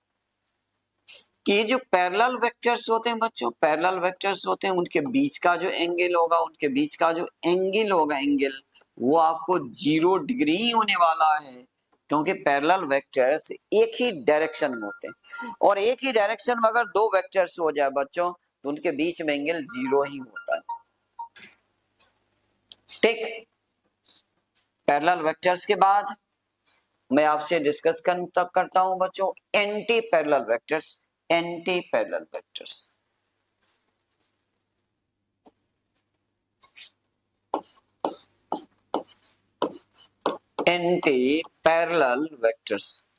A: कि ये जो पैरेलल वेक्टर्स होते हैं बच्चों, पैरेलल वेक्टर्स होते हैं, उनके बीच का जो एंगल होगा, एंगल वो आपको 0 डिग्री ही होने वाला है, क्योंकि पैरेलल वेक्टर्स एक ही डायरेक्शन में होते हैं, और एक ही डायरेक्शन में अगर दो वेक्टर्स हो जाए बच्चों तो उनके बीच में एंगल 0 ही होता है। ठीक, पैरेलल वेक्टर्स के बाद मैं आपसे डिस्कस करता हूं बच्चों anti parallel vectors. Anti parallel vectors, anti parallel vectors.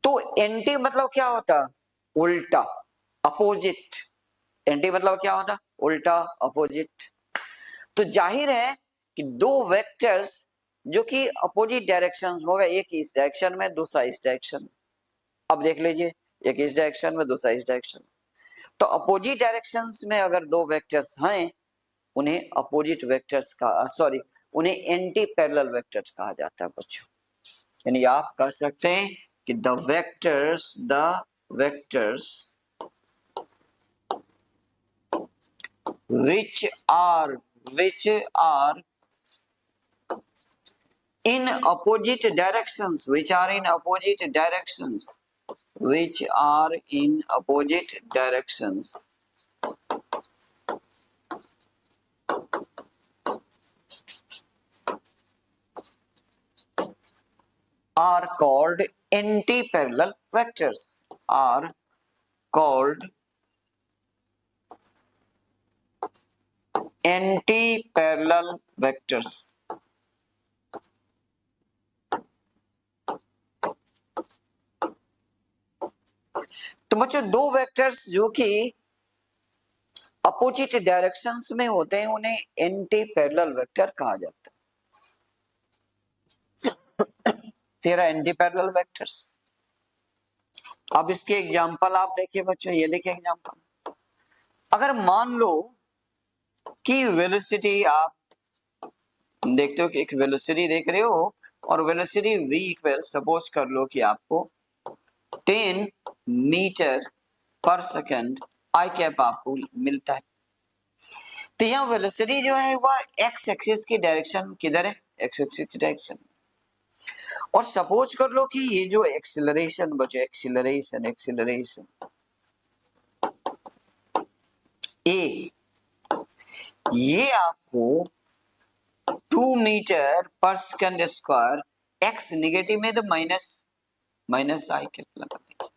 A: तो एंटी मतलब क्या होता? उल्टा, अपोजिट। एंटी मतलब क्या होता? उल्टा, अपोजिट। तो जाहिर है कि दो वेक्टर्स जो कि अपोजिट डायरेक्शन होगा, एक इस डायरेक्शन में दूसरा इस डायरेक्शन। अब देख लीजिए, एक इस डायरेक्शन में दूसरा इस डायरेक्शन। तो अपोजिट डायरेक्शंस में अगर दो वेक्टर्स हैं, उन्हें अपोजिट वेक्टर्स का सॉरी उन्हें एंटी पैरेलल वेक्टर्स कहा जाता है बच्चों। यानी आप कह सकते हैं कि the vectors which are in opposite directions, which are in opposite directions, which are in opposite directions are called anti-parallel vectors, are called anti-parallel vectors। तो बच्चों दो वेक्टर्स जो कि अपोजिट डायरेक्शंस में होते हैं उन्हें एंटी पैरेलल वेक्टर कहा जाता है। तेरह एंटी पैरेलल वेक्टर्स। अब इसके एग्जांपल आप देखिए बच्चों, ये देखिए एग्जांपल। अगर मान लो कि वेलोसिटी आप देखते हो कि एक वेलोसिटी देख रहे हो और वेलोसिटी v इक्वल सपोज कर लो कि आपको 10 मीटर पर सेकंड आई कैप आपको मिलता है। तो यहाँ वेलोसिटी जो है वह एक्स एक्सिस की डायरेक्शन किधर है? एक्स एक्सिस की डायरेक्शन। और सपोज कर लो कि ये जो एक्सीलरेशन बचे, एक्सीलरेशन ए, ये आपको 2 metre per second square, x negative में तो माइनस आई कैप लगा देंगे।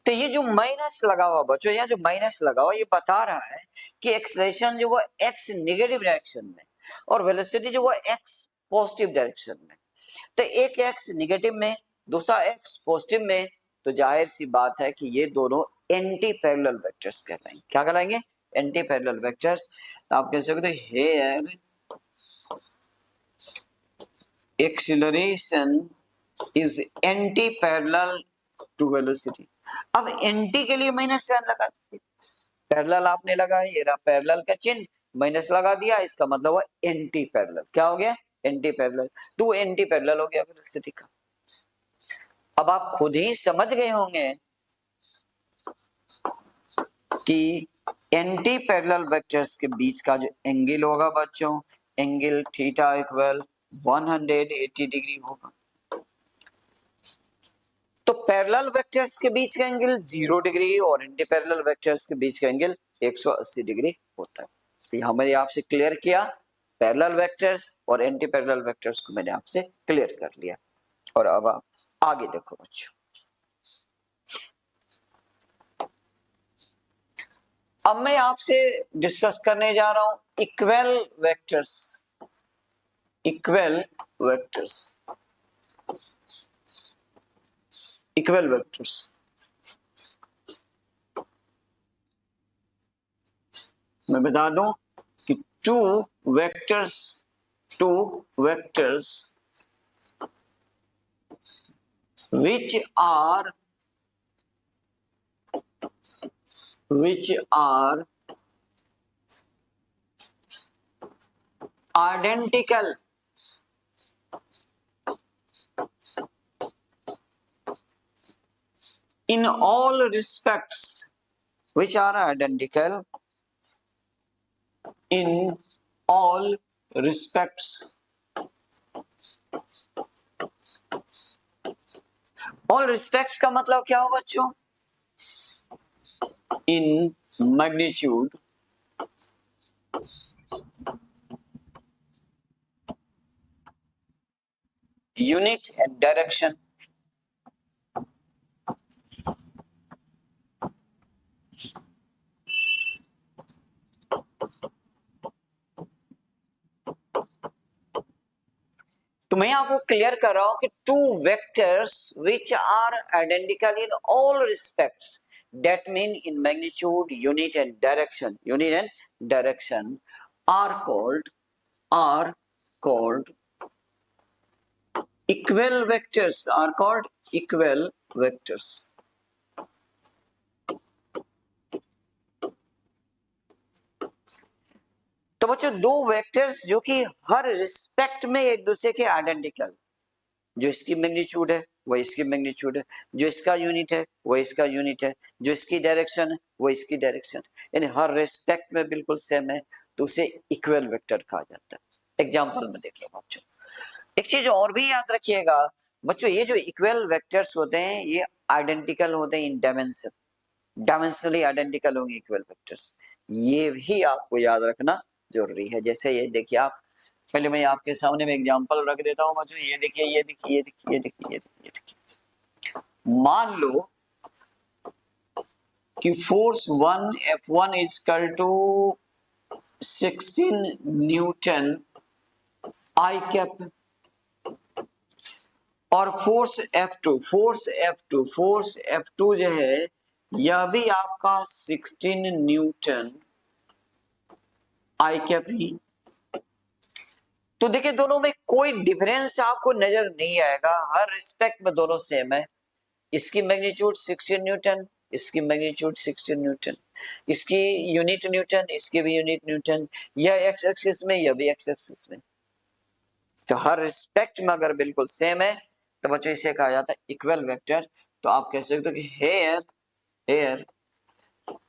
A: तो ये जो माइनस लगा हुआ बच्चों, यहाँ जो माइनस लगा हुआ ये बता रहा है कि एक्सेलरेशन जो वो एक्स नेगेटिव डायरेक्शन में और वेलोसिटी जो वो एक्स पॉजिटिव डायरेक्शन में। तो एक एक्स नेगेटिव में दूसरा एक्स पॉजिटिव में, तो जाहिर सी बात है कि ये दोनों एंटी पैरेलल वेक्टर्स कहलाएंगे। क्या कहलाएंगे? Anti parallel vectors. आप कह सकते हो here acceleration is anti parallel to velocity. अब एंटी के लिए माइनस साइन लगा दीजिए, पैरेलल आपने लगाया, ये रहा पैरेलल का चिन्ह, माइनस लगा दिया, इसका मतलब हुआ एंटी पैरेलल। क्या हो गया? Anti parallel. तो एंटी पैरेलल हो गया वेलोसिटी का। अब आप खुद ही समझ गए होंगे कि एंटी पैरेलल वेक्टर्स के बीच का जो एंगल होगा बच्चों, एंगल थीटा इक्वल 180 डिग्री होगा। तो पैरेलल वेक्टर्स के बीच का एंगल 0 डिग्री और एंटी पैरेलल वेक्टर्स के बीच का एंगल 180 डिग्री होता है। तो हमने आपसे क्लियर किया पैरेलल वेक्टर्स और एंटी पैरेलल वेक्टर्स को मैंने आपसे क्लियर कर लिया। और अब आप आगे देखो बच्चों, अब मैं आपसे डिस्कस करने जा रहा हूं equal vectors. Equal vectors, equal vectors. मैं बता दूं कि two vectors which are identical in all respects, which are identical in all respects। All respects का मतलब क्या हो बच्चों? इन magnitude unit and direction तो मैं आपको क्लियर कर रहा हूं कि two vectors which are identical in all respects that mean in magnitude unit and direction are called equal vectors तो बच्चों दो वेक्टर्स जो कि हर रिस्पेक्ट में एक दूसरे के आइडेंटिकल, जो इसकी मैग्नीट्यूड है वो इसकी मैग्नीट्यूड है, जो इसका यूनिट है वो इसका यूनिट है, जो इसकी डायरेक्शन है वो इसकी डायरेक्शन, यानी हर रिस्पेक्ट में बिल्कुल सेम है, तो उसे इक्वल वेक्टर कहा जाता है। एग्जांपल में देख लो बच्चों। एक चीज और भी याद रखिएगा बच्चों, ये जो इक्वल वेक्टर्स होते हैं ये आइडेंटिकल होते हैं इन डायमेंशन, डायमेंशनली आइडेंटिकल होंगे इक्वल वेक्टर्स, ये भी आपको याद रखना जरूरी है। जैसे ये देखिए, आप पहले मैं आपके सामने में एग्जांपल रख देता हूं बच्चों। ये देखिए, ये देखिए, ये देखिए, ये देखिए, ये देखिए, ये देखिए। मान लो कि force 1 F1 is equal to 16 newton I cap, और फोर्स F2 जो है यह भी आपका 16 न्यूटन आई कैप ही। तो देखिए दोनों में कोई डिफरेंस आपको नजर नहीं आएगा, हर रिस्पेक्ट में दोनों सेम है। इसकी मैग्नीट्यूड 16 न्यूटन, इसकी मैग्नीट्यूड 16 न्यूटन, इसकी यूनिट न्यूटन, इसकी भी यूनिट न्यूटन, यह एक्स एक्सिस में, यह भी एक्स एक्सिस में। तो हर रिस्पेक्ट में अगर बिल्कुल सेम है तो बच्चों इसे कहा जाता है इक्वल वेक्टर। तो आप कह सकते हो कि हेयर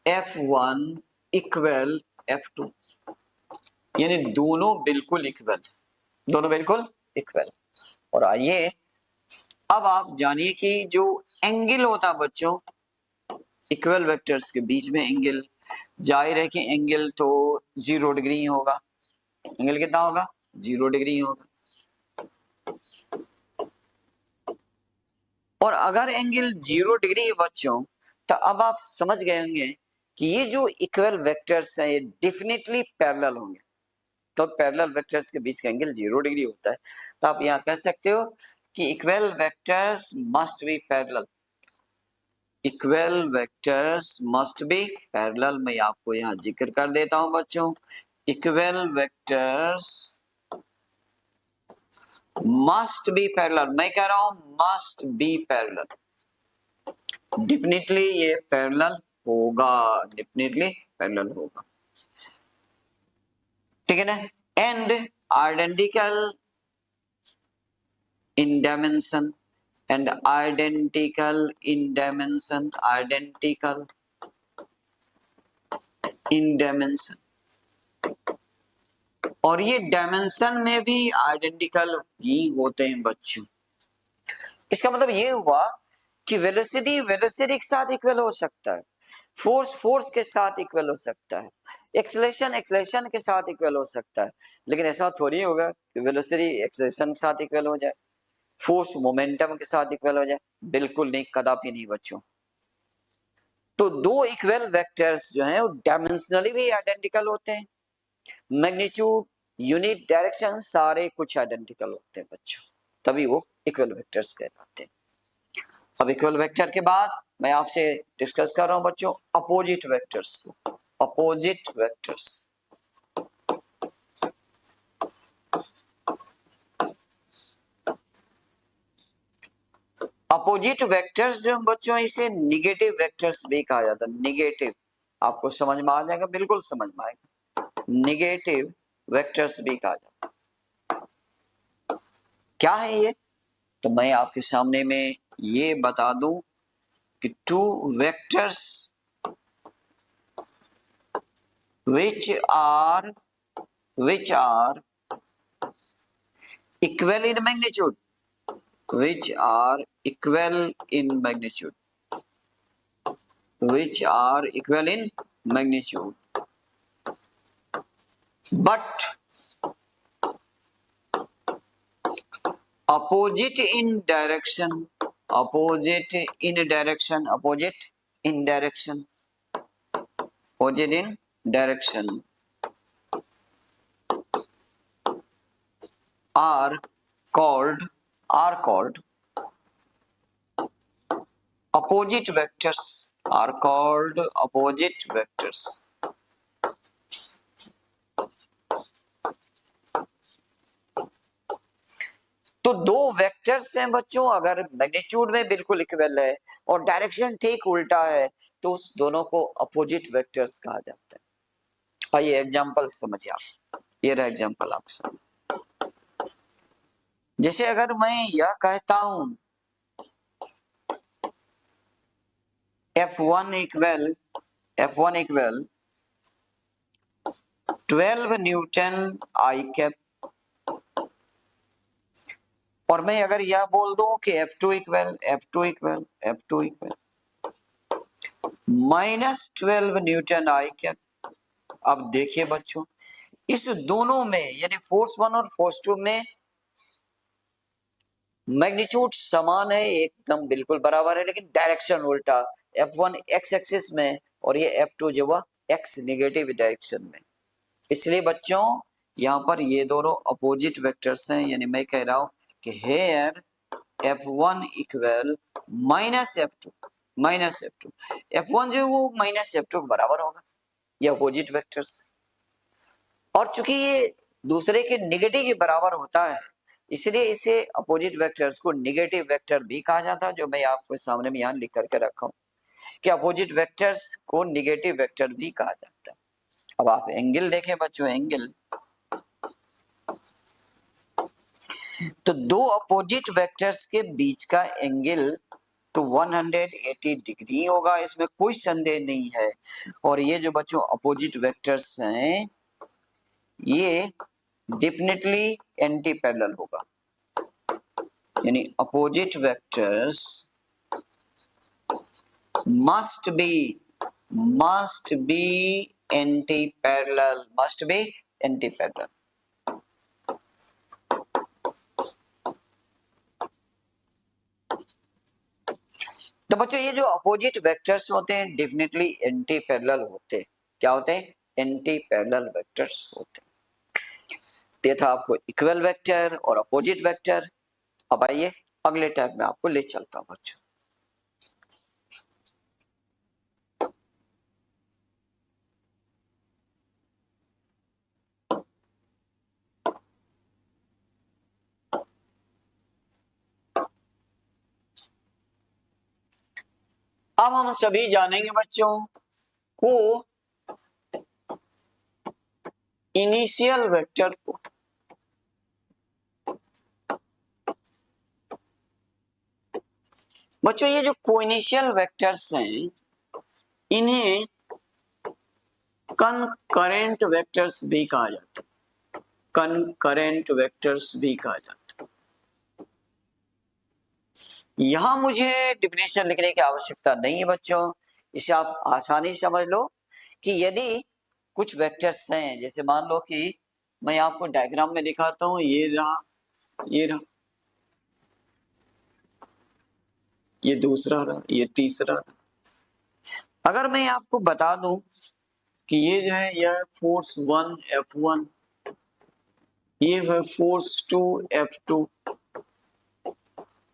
A: F1 इक्वल F2, यानी दोनों बिल्कुल इक्वल। और आइए अब आप जानिए कि जो एंगल होता है बच्चों इक्वल वेक्टर्स के बीच में, एंगल जाहिर है कि एंगल तो 0 डिग्री होगा। एंगल कितना होगा? 0 डिग्री होगा। और अगर एंगल 0 डिग्री है बच्चों, तो अब आप समझ गए होंगे कि ये जो इक्वल वेक्टर्स हैं ये डेफिनेटली पैरेलल होंगे। तो पैरेलल वेक्टर्स के बीच का एंगल 0 डिग्री होता है। तो आप यहाँ कह सकते हो कि equal vectors must be parallel. Equal vectors must be parallel. मैं आपको यहाँ जिक्र कर देता हूं बच्चों, equal vectors must be parallel. मैं कह रहा हूं मस्ट बी पैरेलल, डेफिनेटली ये पैरेलल होगा, डेफिनेटली पैरेलल होगा, ठीक है ना। And identical in dimension, and identical in dimension, और ये डायमेंशन में भी आइडेंटिकल ही होते हैं बच्चों। इसका मतलब ये हुआ कि वेलोसिटी के साथ इक्वल हो सकता है, फोर्स के साथ इक्वल हो सकता है, एक्सेलरेशन के साथ इक्वल हो सकता है, लेकिन ऐसा थोड़ी होगा कि वेलोसिटी एक्सेलरेशन के साथ इक्वल हो जाए, फोर्स मोमेंटम के साथ इक्वल हो जाए। बिल्कुल नहीं, कदापि नहीं बच्चों। तो दो इक्वल वेक्टर्स जो हैं वो डायमेंशनली भी आइडेंटिकल होते हैं, मैग्नीट्यूड, यूनिट, डायरेक्शन सारे कुछ आइडेंटिकल होते हैं बच्चों, तभी वो इक्वल वेक्टर्स कहलाते हैं। अब इक्वल वेक्टर के बाद मैं आपसे डिस्कस कर रहा हूं बच्चों अपोजिट वेक्टर्स को। अपोजिट वेक्टर्स, अपोजिट वेक्टर्स जो बच्चों इसे निगेटिव वेक्टर्स भी कहा जाता है। निगेटिव, आपको समझ में आ जाएगा, बिल्कुल समझ में आएगा, निगेटिव वेक्टर्स भी कहा जाता है। क्या है ये? तो मैं आपके सामने में ये बता दूं कि two vectors which are equal in magnitude, which are equal in magnitude, which are equal in magnitude, but opposite in direction, opposite in direction, opposite in direction, opposite in direction are called opposite vectors, are called opposite vectors. तो दो vectors हैं बच्चों, अगर magnitude में बिल्कुल equal है और direction ठीक उल्टा है तो उस दोनों को अपोजिट वेक्टर्स कहा जाता है। आइए एग्जांपल समझिए आप, ये रहा एग्जांपल आपके सामने। जैसे अगर मैं यह कहता हूं F1 equal 12 Newton I cap, और मैं अगर यह बोल दूं कि F2 equal -12 Newton I cap. अब देखिए बच्चों, इस दोनों में यानी फोर्स 1 और फोर्स 2 में मैग्नीट्यूड समान है, एकदम बिल्कुल बराबर है, लेकिन डायरेक्शन उल्टा। F1 x एक्सिस में और ये F2 जो वह x नेगेटिव डायरेक्शन में। इसलिए बच्चों यहाँ पर ये दोनों अपोजिट वेक्टर्स हैं, यानी मैं कह रहा हूं कि hair F1 equal -F2 F1 जो वो -F2 के बराबर होगा, ये अपोजिट वेक्टर्स। और चूंकि ये दूसरे के नेगेटिव के बराबर होता है, इसलिए इसे अपोजिट वेक्टर्स को नेगेटिव वेक्टर भी कहा जाता है, जो मैं आपको सामने में यहाँ लिख करके रखा हूँ कि अपोजिट वेक्टर्स को नेगेटिव वेक्टर भी कहा जाता है। अब आप एंगल देखें बच्चों, एंगल तो दो अपोजिट वेक्टर्स के बीच का एंगल तो 180 डिग्री होगा, इसमें कोई संदेह नहीं है। और ये जो बच्चों अपोजिट वेक्टर्स हैं ये डेफिनेटली एंटी पैरेलल होगा, यानी opposite vectors must be anti parallel, तो बच्चों ये जो अपोजिट वेक्टर्स होते हैं डेफिनेटली एंटी पैरेलल होते हैं। क्या होते हैं? एंटी पैरेलल वेक्टर्स होते हैं। ये था आपको इक्वल वेक्टर और अपोजिट वेक्टर। अब आइए अगले टाइप में आपको ले चलता हूं बच्चों। अब हम सभी जानेंगे बच्चों को इनिशियल वेक्टर को बच्चों ये जो कोइनिशियल वेक्टर्स हैं इन्हें कनकरेंट वेक्टर्स भी कहा जाता है, कनकरेंट वेक्टर्स भी कहा जाता है। यहां मुझे डिफिनेशन लिखने की आवश्यकता नहीं है बच्चों, इसे आप आसानी से समझ लो कि यदि कुछ वेक्टर्स हैं, जैसे मान लो कि मैं आपको डायग्राम में दिखाता हूं, ये रहा, ये दूसरा रहा, ये तीसरा रहा। अगर मैं आपको बता दूं कि ये जो है यह फोर्स 1 F1, ये है फोर्स 2 F2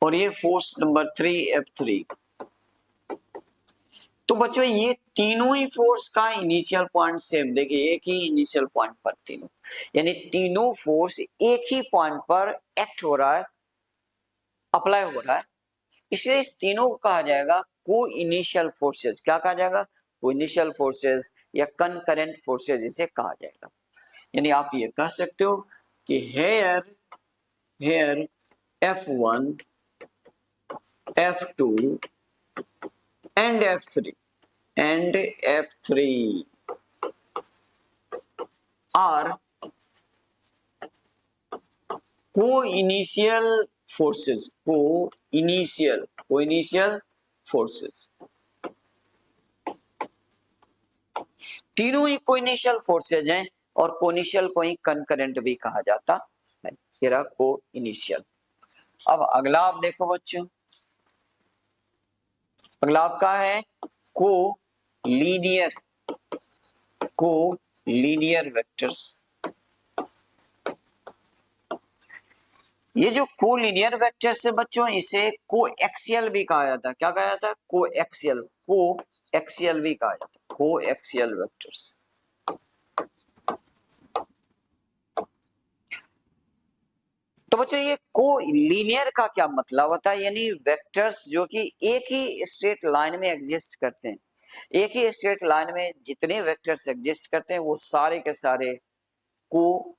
A: और ये फोर्स नंबर 3 F3, तो बच्चों ये तीनों ही फोर्स का इनिशियल पॉइंट सेम, देखिए एक ही इनिशियल पॉइंट पर तीनों, यानी तीनों फोर्स एक ही पॉइंट पर एक्ट हो रहा है, अप्लाई हो रहा है, इसलिए इस तीनों को कहा जाएगा को इनिशियल फोर्सेस। क्या कहा जाएगा? को इनिशियल फोर्सेस या कनकरेंट फोर्सेस इसे कहा जाएगा। यानी आप ये कह सकते हो कि hair F1 F2 and F3 are co-initial forces, co-initial forces. तीनों ही कोइनिशियल फोर्सेज हैं और कोनिशियल को ही कंकरेंट भी कहा जाता है। ये रहा को इनिशियल। अब अगला आप देखो बच्चों, अगला आपका है को लीनियर, को लीनियर वेक्टर्स। ये जो को लीनियर वेक्टर्स है बच्चों, इसे को एक्सियल भी कहा जाता है। क्या कहा जाता है? को एक्सियल, को एक्सियल भी कहा जाता है, को एक्सियल वेक्टर्स। तो बच्चों ये को लीनियर का क्या मतलब होता है? यानी वेक्टर्स जो कि एक ही स्ट्रेट लाइन में एग्जिस्ट करते हैं, एक ही स्ट्रेट लाइन में जितने वेक्टर्स एग्जिस्ट करते हैं वो सारे के सारे को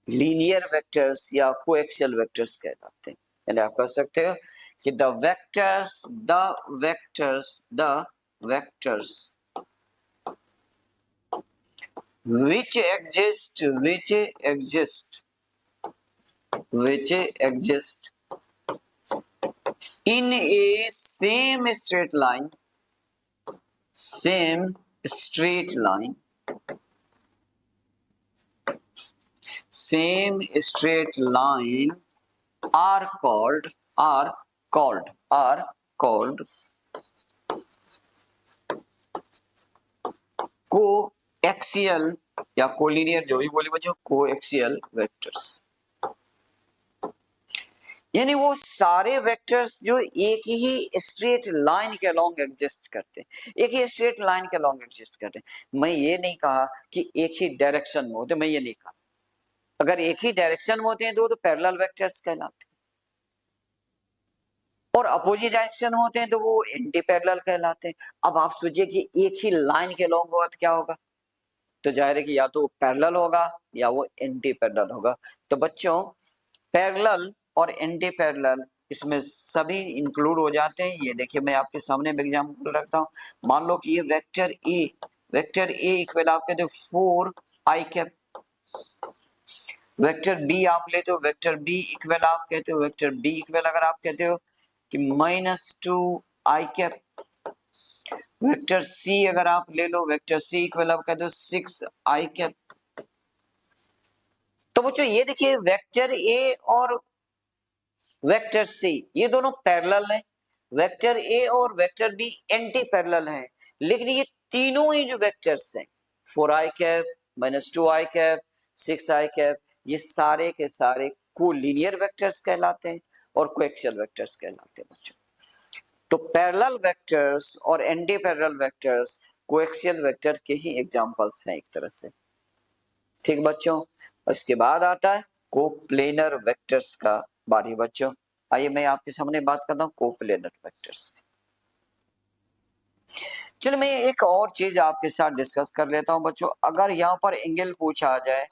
A: लीनियर वेक्टर्स या कोएक्सियल वेक्टर्स कहलाते हैं। यानी आप कह सकते हो कि the vectors which exist in a same straight line are called coaxial या कोलिनियर, जो भी बोले बच्चों, कोएक्सियल वेक्टर्स। यानी वो सारे वेक्टर्स जो एक ही स्ट्रेट लाइन के अलोंग एग्जिस्ट करते हैं, एक ही स्ट्रेट लाइन के अलोंग एग्जिस्ट करते हैं। मैं ये नहीं कहा कि एक ही डायरेक्शन में होते, मैं ये नहीं कहा। अगर एक ही डायरेक्शन में होते हैं तो पैरेलल वेक्टर्स कहलाते हैं, और अपोजिट डायरेक्शन होते हैं तो वो एंटी पैरेलल कहलाते हैं। अब आप सोचिए कि एक ही लाइन के अलोंग होगा तो क्या होगा? तो जाहिर है कि या तो पैरेलल होगा या वो एंटी पैरेलल होगा। तो बच्चों पैरेलल और एंटी पैरेलल इसमें सभी इंक्लूड हो जाते हैं। ये देखिए मैं आपके सामने एग्जांपल रखता हूँ। मान लो कि ये वेक्टर ए इक्वल आप कहते हो 4i कैप, वेक्टर बी आप लेते हो, वेक्टर बी इक्वल आप कहते हो, वेक्टर बी इक्वल अगर आप कहते हो कि -2i कैप, वेक्टर सी अगर आप ले लो, वेक्टर सी इक्वल आप कहते हो 6i कैप। तो बच्चों ये देखिए वेक्टर ए और वेक्टर सी ये दोनों पैरेलल हैं, वेक्टर ए और वेक्टर बी एंटी पैरेलल हैं, लेकिन ये तीनों ही जो वेक्टर्स हैं 4i cap, -2i cap, 6i cap, ये सारे के सारे कोलिनियर वेक्टर्स कहलाते हैं और कोएक्सियल वेक्टर्स कहलाते हैं बच्चों। तो पैरेलल वेक्टर्स और anti parallel vectors coaxial vector के ही एग्जांपल्स हैं एक तरह से। ठीक बच्चों, इसके बाद आता है कोप्लेनर वेक्टर्स का बारी बच्चों। आइए मैं आपके सामने बात करता हूं कोप्लेनर वेक्टर्स की। चलिए मैं एक और चीज आपके साथ डिस्कस कर लेता हूं बच्चों। अगर यहाँ पर एंगल पूछा जाए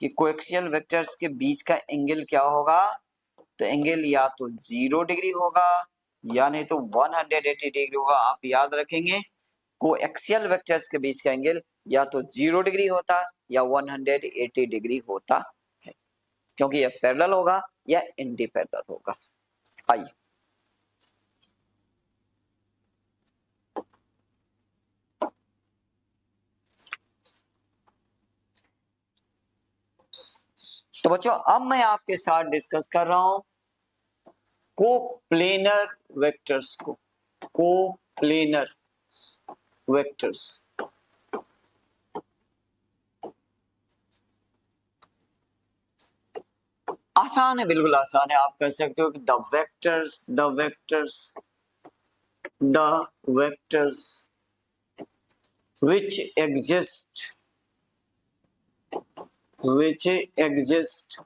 A: कि कोएक्सियल वेक्टर्स के बीच का एंगल क्या होगा, तो एंगल या तो 0 डिग्री होगा या नहीं तो 180 डिग्री होगा। आप याद रखेंगे कोएक्सियल वेक्टर्स के बीच का एंगल या तो 0 डिग्री होता या 180 डिग्री होता है, क्योंकि यह पैरेलल होगा या एंटी पैरेलल होगा। आइए तो बच्चों अब मैं आपके साथ डिस्कस कर रहा हूं कोप्लेनर वेक्टर्स को, कोप्लेनर वेक्टर्स। आसान है, बिल्कुल आसान है। आप कह सकते हो कि the vectors which exist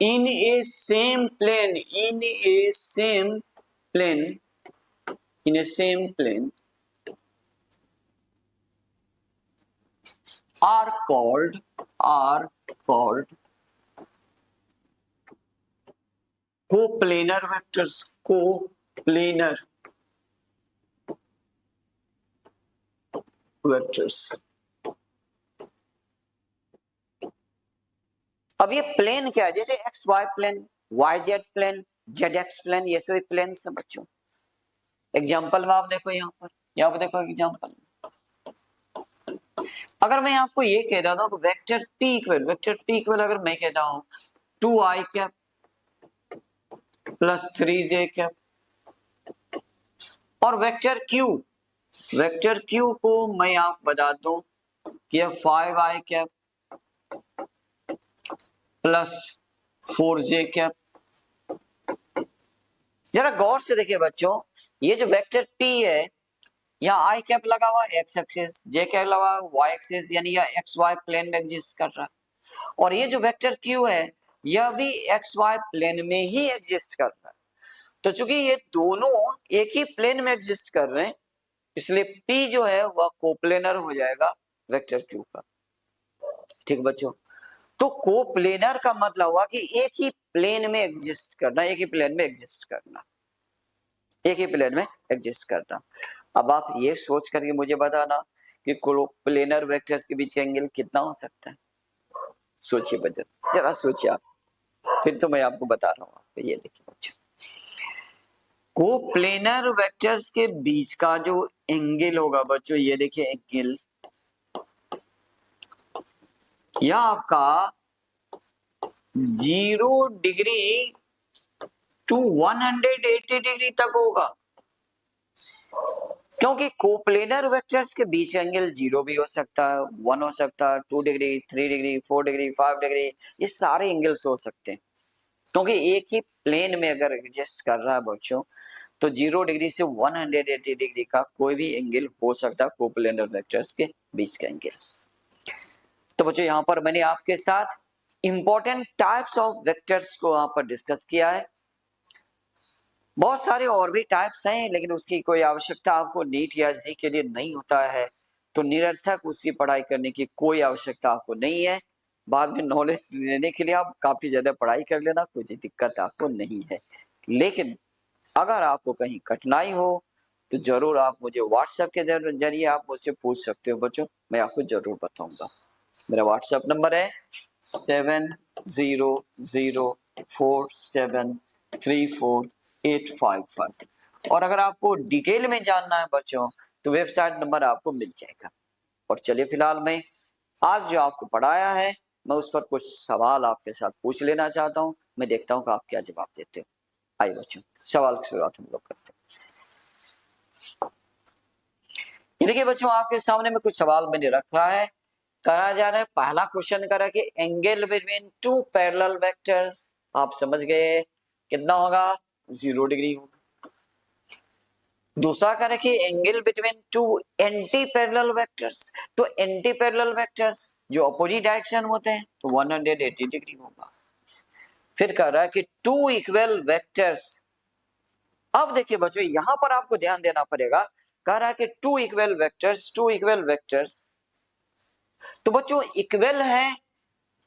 A: in a same plane are called coplanar vectors, coplanar vectors। अब ये प्लेन क्या है? जैसे X Y plane, Y Z plane, Z X plane, ये सभी प्लेन हैं बच्चों। एग्जाम्पल में आप देखो, यहाँ पर देखो एग्जाम्पल। अगर मैं आपको ये कह रहा हूं वेक्टर टी इक्वल अगर मैं कहता हूं 2i cap plus 3j cap, और वेक्टर क्यू को मैं आपको बता दूं कि 5i cap plus 4j cap. जरा गौर से देखिए बच्चों, ये जो वेक्टर p है, यहाँ आई कैप लगा हुआ एक्स एक्सिस, जे कैप लगा हुआ वाई एक्सिस, यानी यह एक्स वाई प्लेन में एग्जिस्ट कर रहा है। और ये जो वेक्टर क्यू है यह भी एक्स वाई प्लेन में ही एग्जिस्ट कर रहा है। तो चूंकि ये दोनों एक ही प्लेन में एग्जिस्ट कर रहे हैं, इसलिए P जो है वह कोप्लेनर हो जाएगा वेक्टर क्यू का। ठीक बच्चों, तो कोप्लेनर का मतलब हुआ कि एक ही प्लेन में एग्जिस्ट करना, एक ही प्लेन में एग्जिस्ट करना, एक ही प्लेन में एग्जिस्ट करना। अब आप ये सोच करके मुझे बताना कि कोप्लेनर वेक्टर्स के बीच का एंगल कितना हो सकता है। सोचिए बच्चों, जरा सोचिए आप, फिर तो मैं आपको बता रहा हूँ। ये देखिए बच्चों, कोप्लेनर वेक्टर्स के बीच का जो एंगल होगा बच्चों, ये देखिए एंगल, यह आपका 0 डिग्री टू 180 डिग्री तक होगा, क्योंकि कोप्लेनर वेक्टर्स के बीच एंगल 0 भी हो सकता है, 1 हो सकता है, 2 डिग्री, 3 डिग्री, 4 डिग्री, 5 डिग्री, ये सारे एंगल्स हो सकते हैं। क्योंकि एक ही प्लेन में अगर एग्जिस्ट कर रहा है बच्चों, तो 0 डिग्री से 180 डिग्री का कोई भी एंगल हो सकता है कोप्लेनर वेक्टर्स के बीच का एंगल। तो बच्चों यहाँ पर मैंने आपके साथ इंपॉर्टेंट टाइप्स ऑफ वेक्टर्स को यहाँ पर डिस्कस किया है। बहुत सारे और भी टाइप्स हैं, लेकिन उसकी कोई आवश्यकता आपको नीट या जी के लिए नहीं होता है, तो निरर्थक उसकी पढ़ाई करने की कोई आवश्यकता आपको नहीं है। बाद में नॉलेज लेने के लिए आप काफी ज्यादा पढ़ाई कर लेना, कोई दिक्कत आपको नहीं है। लेकिन अगर आपको कहीं कठिनाई हो तो जरूर आप मुझे व्हाट्सएप के जरिए आप मुझसे पूछ सकते हो बच्चों, मैं आपको जरूर बताऊंगा। मेरा व्हाट्सएप नंबर है 7004734855। और अगर आपको डिटेल में जानना है बच्चों तो वेबसाइट नंबर आपको मिल जाएगा। और चलिए फिलहाल मैं आज जो आपको पढ़ाया है मैं उस पर कुछ सवाल आपके साथ पूछ लेना चाहता हूं। मैं देखता हूं कि आप क्या जवाब देते हो। आइए बच्चों, सवाल की शुरुआत हम लोग करते हैं। ये देखिए बच्चों, आपके सामने में कुछ सवाल मैंने रखा है। करा जा रहा है, पहला क्वेश्चन करा कि angle between two parallel vectors, आप समझ गए कितना होगा, 0 डिग्री होगा। दूसरा करें कि angle between two anti parallel vectors, तो एंटी पैरेलल वेक्टर्स जो अपोजिट डायरेक्शन होते हैं तो 180 डिग्री होगा। फिर कह रहा है कि टू इक्वल वेक्टर्स। अब देखिए बच्चों, यहां पर आपको ध्यान देना पड़ेगा। कह रहा है कि टू इक्वल वेक्टर्स, तो बच्चों इक्वल है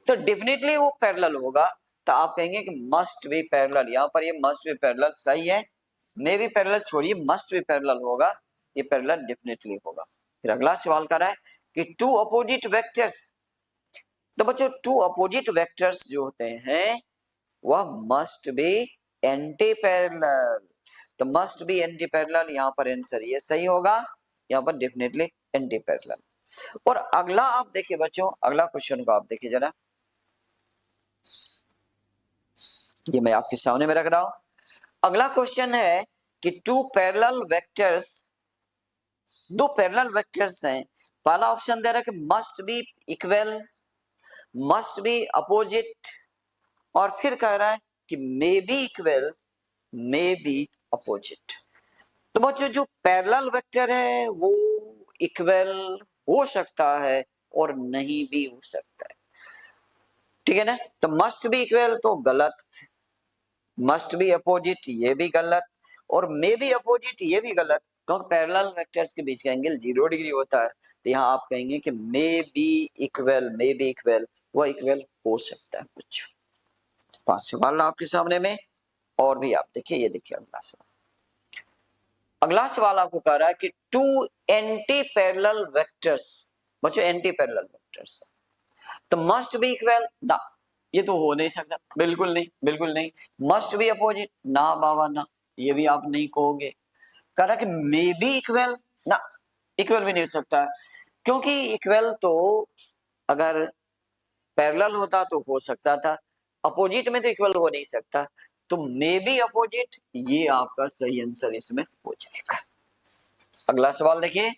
A: तो डेफिनेटली वो पैरेलल होगा। तो आप कहेंगे कि मस्ट बी पैरेलल, यहां पर ये मस्ट बी पैरेलल सही है, मे बी पैरेलल छोड़िए, मस्ट बी पैरेलल होगा, ये पैरेलल डेफिनेटली होगा। फिर अगला सवाल कर रहा है कि टू अपोजिट वेक्टर्स, तो बच्चों टू अपोजिट वेक्टर्स जो होते हैं वह मस्ट बी एंटी पैरेलल, तो मस्ट बी एंटी पैरेलल, यहां पर आंसर ये सही होगा, यहां पर डेफिनेटली एंटी पैरेलल। और अगला आप देखिए बच्चों, अगला क्वेश्चन को आप देखिए जरा, ये मैं आपके सामने में रख रहा हूं। अगला क्वेश्चन है कि टू पैरेलल वेक्टर्स, दो पैरेलल वेक्टर्स हैं। पहला ऑप्शन दे रहा है कि must be equal, must be opposite, और फिर कह रहा है कि may be equal, may be opposite. तो बच्चों जो पैरेलल वेक्टर है वो इक्वल हो सकता है और नहीं भी हो सकता है, ठीक है ना। तो मस्ट बी इक्वल तो गलत, मस्ट बी अपोजिट ये भी गलत, और मे बी अपोजिट ये भी गलत, क्योंकि पैरेलल वेक्टर्स के बीच का एंगल 0 डिग्री होता है। तो यहाँ आप कहेंगे कि मे बी इक्वल, वो इक्वल हो सकता है कुछ। 5 सवाल आपके सामने में, और भी आप देखिए, ये देखिए अगला सवाल। अगला सवाल आपको कह रहा है कि टू एंटी पैरेलल वेक्टर्स, बच्चों एंटी पैरेलल वेक्टर्स तो मस्ट बी इक्वल ना, ये तो हो नहीं सकता, बिल्कुल नहीं, बिल्कुल नहीं। मस्ट बी अपोजिट ना बाबा ना, ये भी आप नहीं कहोगे। कह रहा कि मे बी इक्वल, ना इक्वल भी नहीं हो सकता, क्योंकि इक्वल तो अगर पैरेलल होता तो हो सकता था, अपोजिट में तो इक्वल हो नहीं सकता, तो मे बी अपोजिट, ये आपका सही आंसर इसमें हो जाएगा। अगला सवाल देखिए,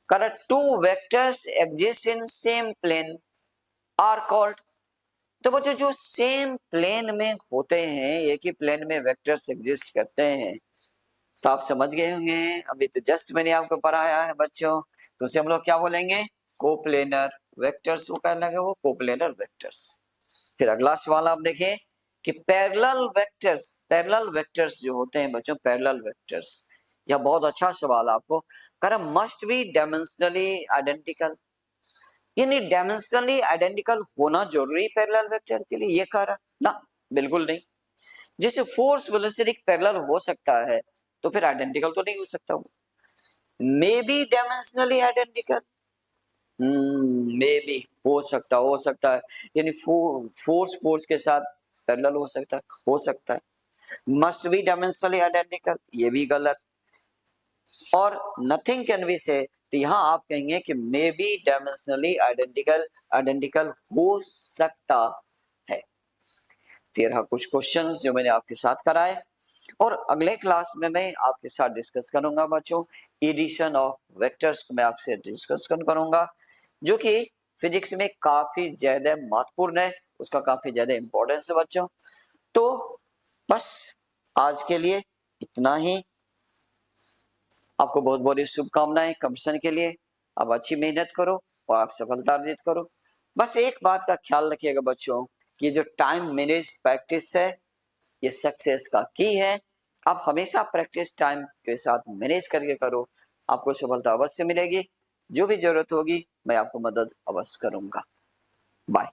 A: correct two vectors exist in same plane are called. तो बच्चों जो सेम प्लेन में होते हैं, एक ही प्लेन में वेक्टर्स एग्जिस्ट करते हैं, तो आप समझ गए होंगे, अभी तो जस्ट मैंने आपको पढ़ाया है बच्चों, तो उसे हम लोग क्या बोलेंगे, कोप्लेनर वेक्टर्स, वो कहने लगे वो कोप्लेनर वेक्टर्स। फिर अगला सवाल आप देखें कि पैरेलल वेक्टर्स जो होते हैं बच्चों, पैरेलल वेक्टर्स, यह बहुत अच्छा सवाल आपको, कर मस्ट बी डायमेंशनली आइडेंटिकल, यानी डायमेंशनली आइडेंटिकल होना जरूरी पैरेलल वेक्टर के लिए, ये कह रहा ना, बिल्कुल नहीं। जैसे फोर्स वेलोसिटी पैरेलल हो सकता है, तो फिर आइडेंटिकल तो नहीं हो सकता वो, may be dimensionally identical, may be हो सकता है, यानी फोर्स के साथ पैरेलल हो सकता है, मस्ट बी डायमेंशनली आइडेंटिकल, ये भी गलत, और नथिंग कैन बी से, तो यहां आप कहेंगे कि मे बी डायमेंशनली आइडेंटिकल हो सकता है। 13 कुछ क्वेश्चंस जो मैंने आपके साथ कराए, और अगले क्लास में मैं आपके साथ डिस्कस करूंगा बच्चों, एडिशन ऑफ वेक्टर्स को मैं आपसे डिस्कस करूंगा, जो कि फिजिक्स में काफी ज्यादा महत्वपूर्ण है, उसका काफी ज्यादा इंपॉर्टेंस है बच्चों। तो बस आज के लिए इतना ही, आपको बहुत बहुत शुभकामनाएं कंपटीशन के लिए, आप अच्छी मेहनत करो और आप सफलता अर्जित करो। बस एक बात का ख्याल रखिएगा बच्चों, कि जो टाइम मैनेज प्रैक्टिस है, ये सक्सेस का की है। आप हमेशा प्रैक्टिस टाइम के साथ मैनेज करके करो, आपको सफलता अवश्य मिलेगी। जो भी जरूरत होगी मैं आपको मदद अवश्य करूंगा। बाय।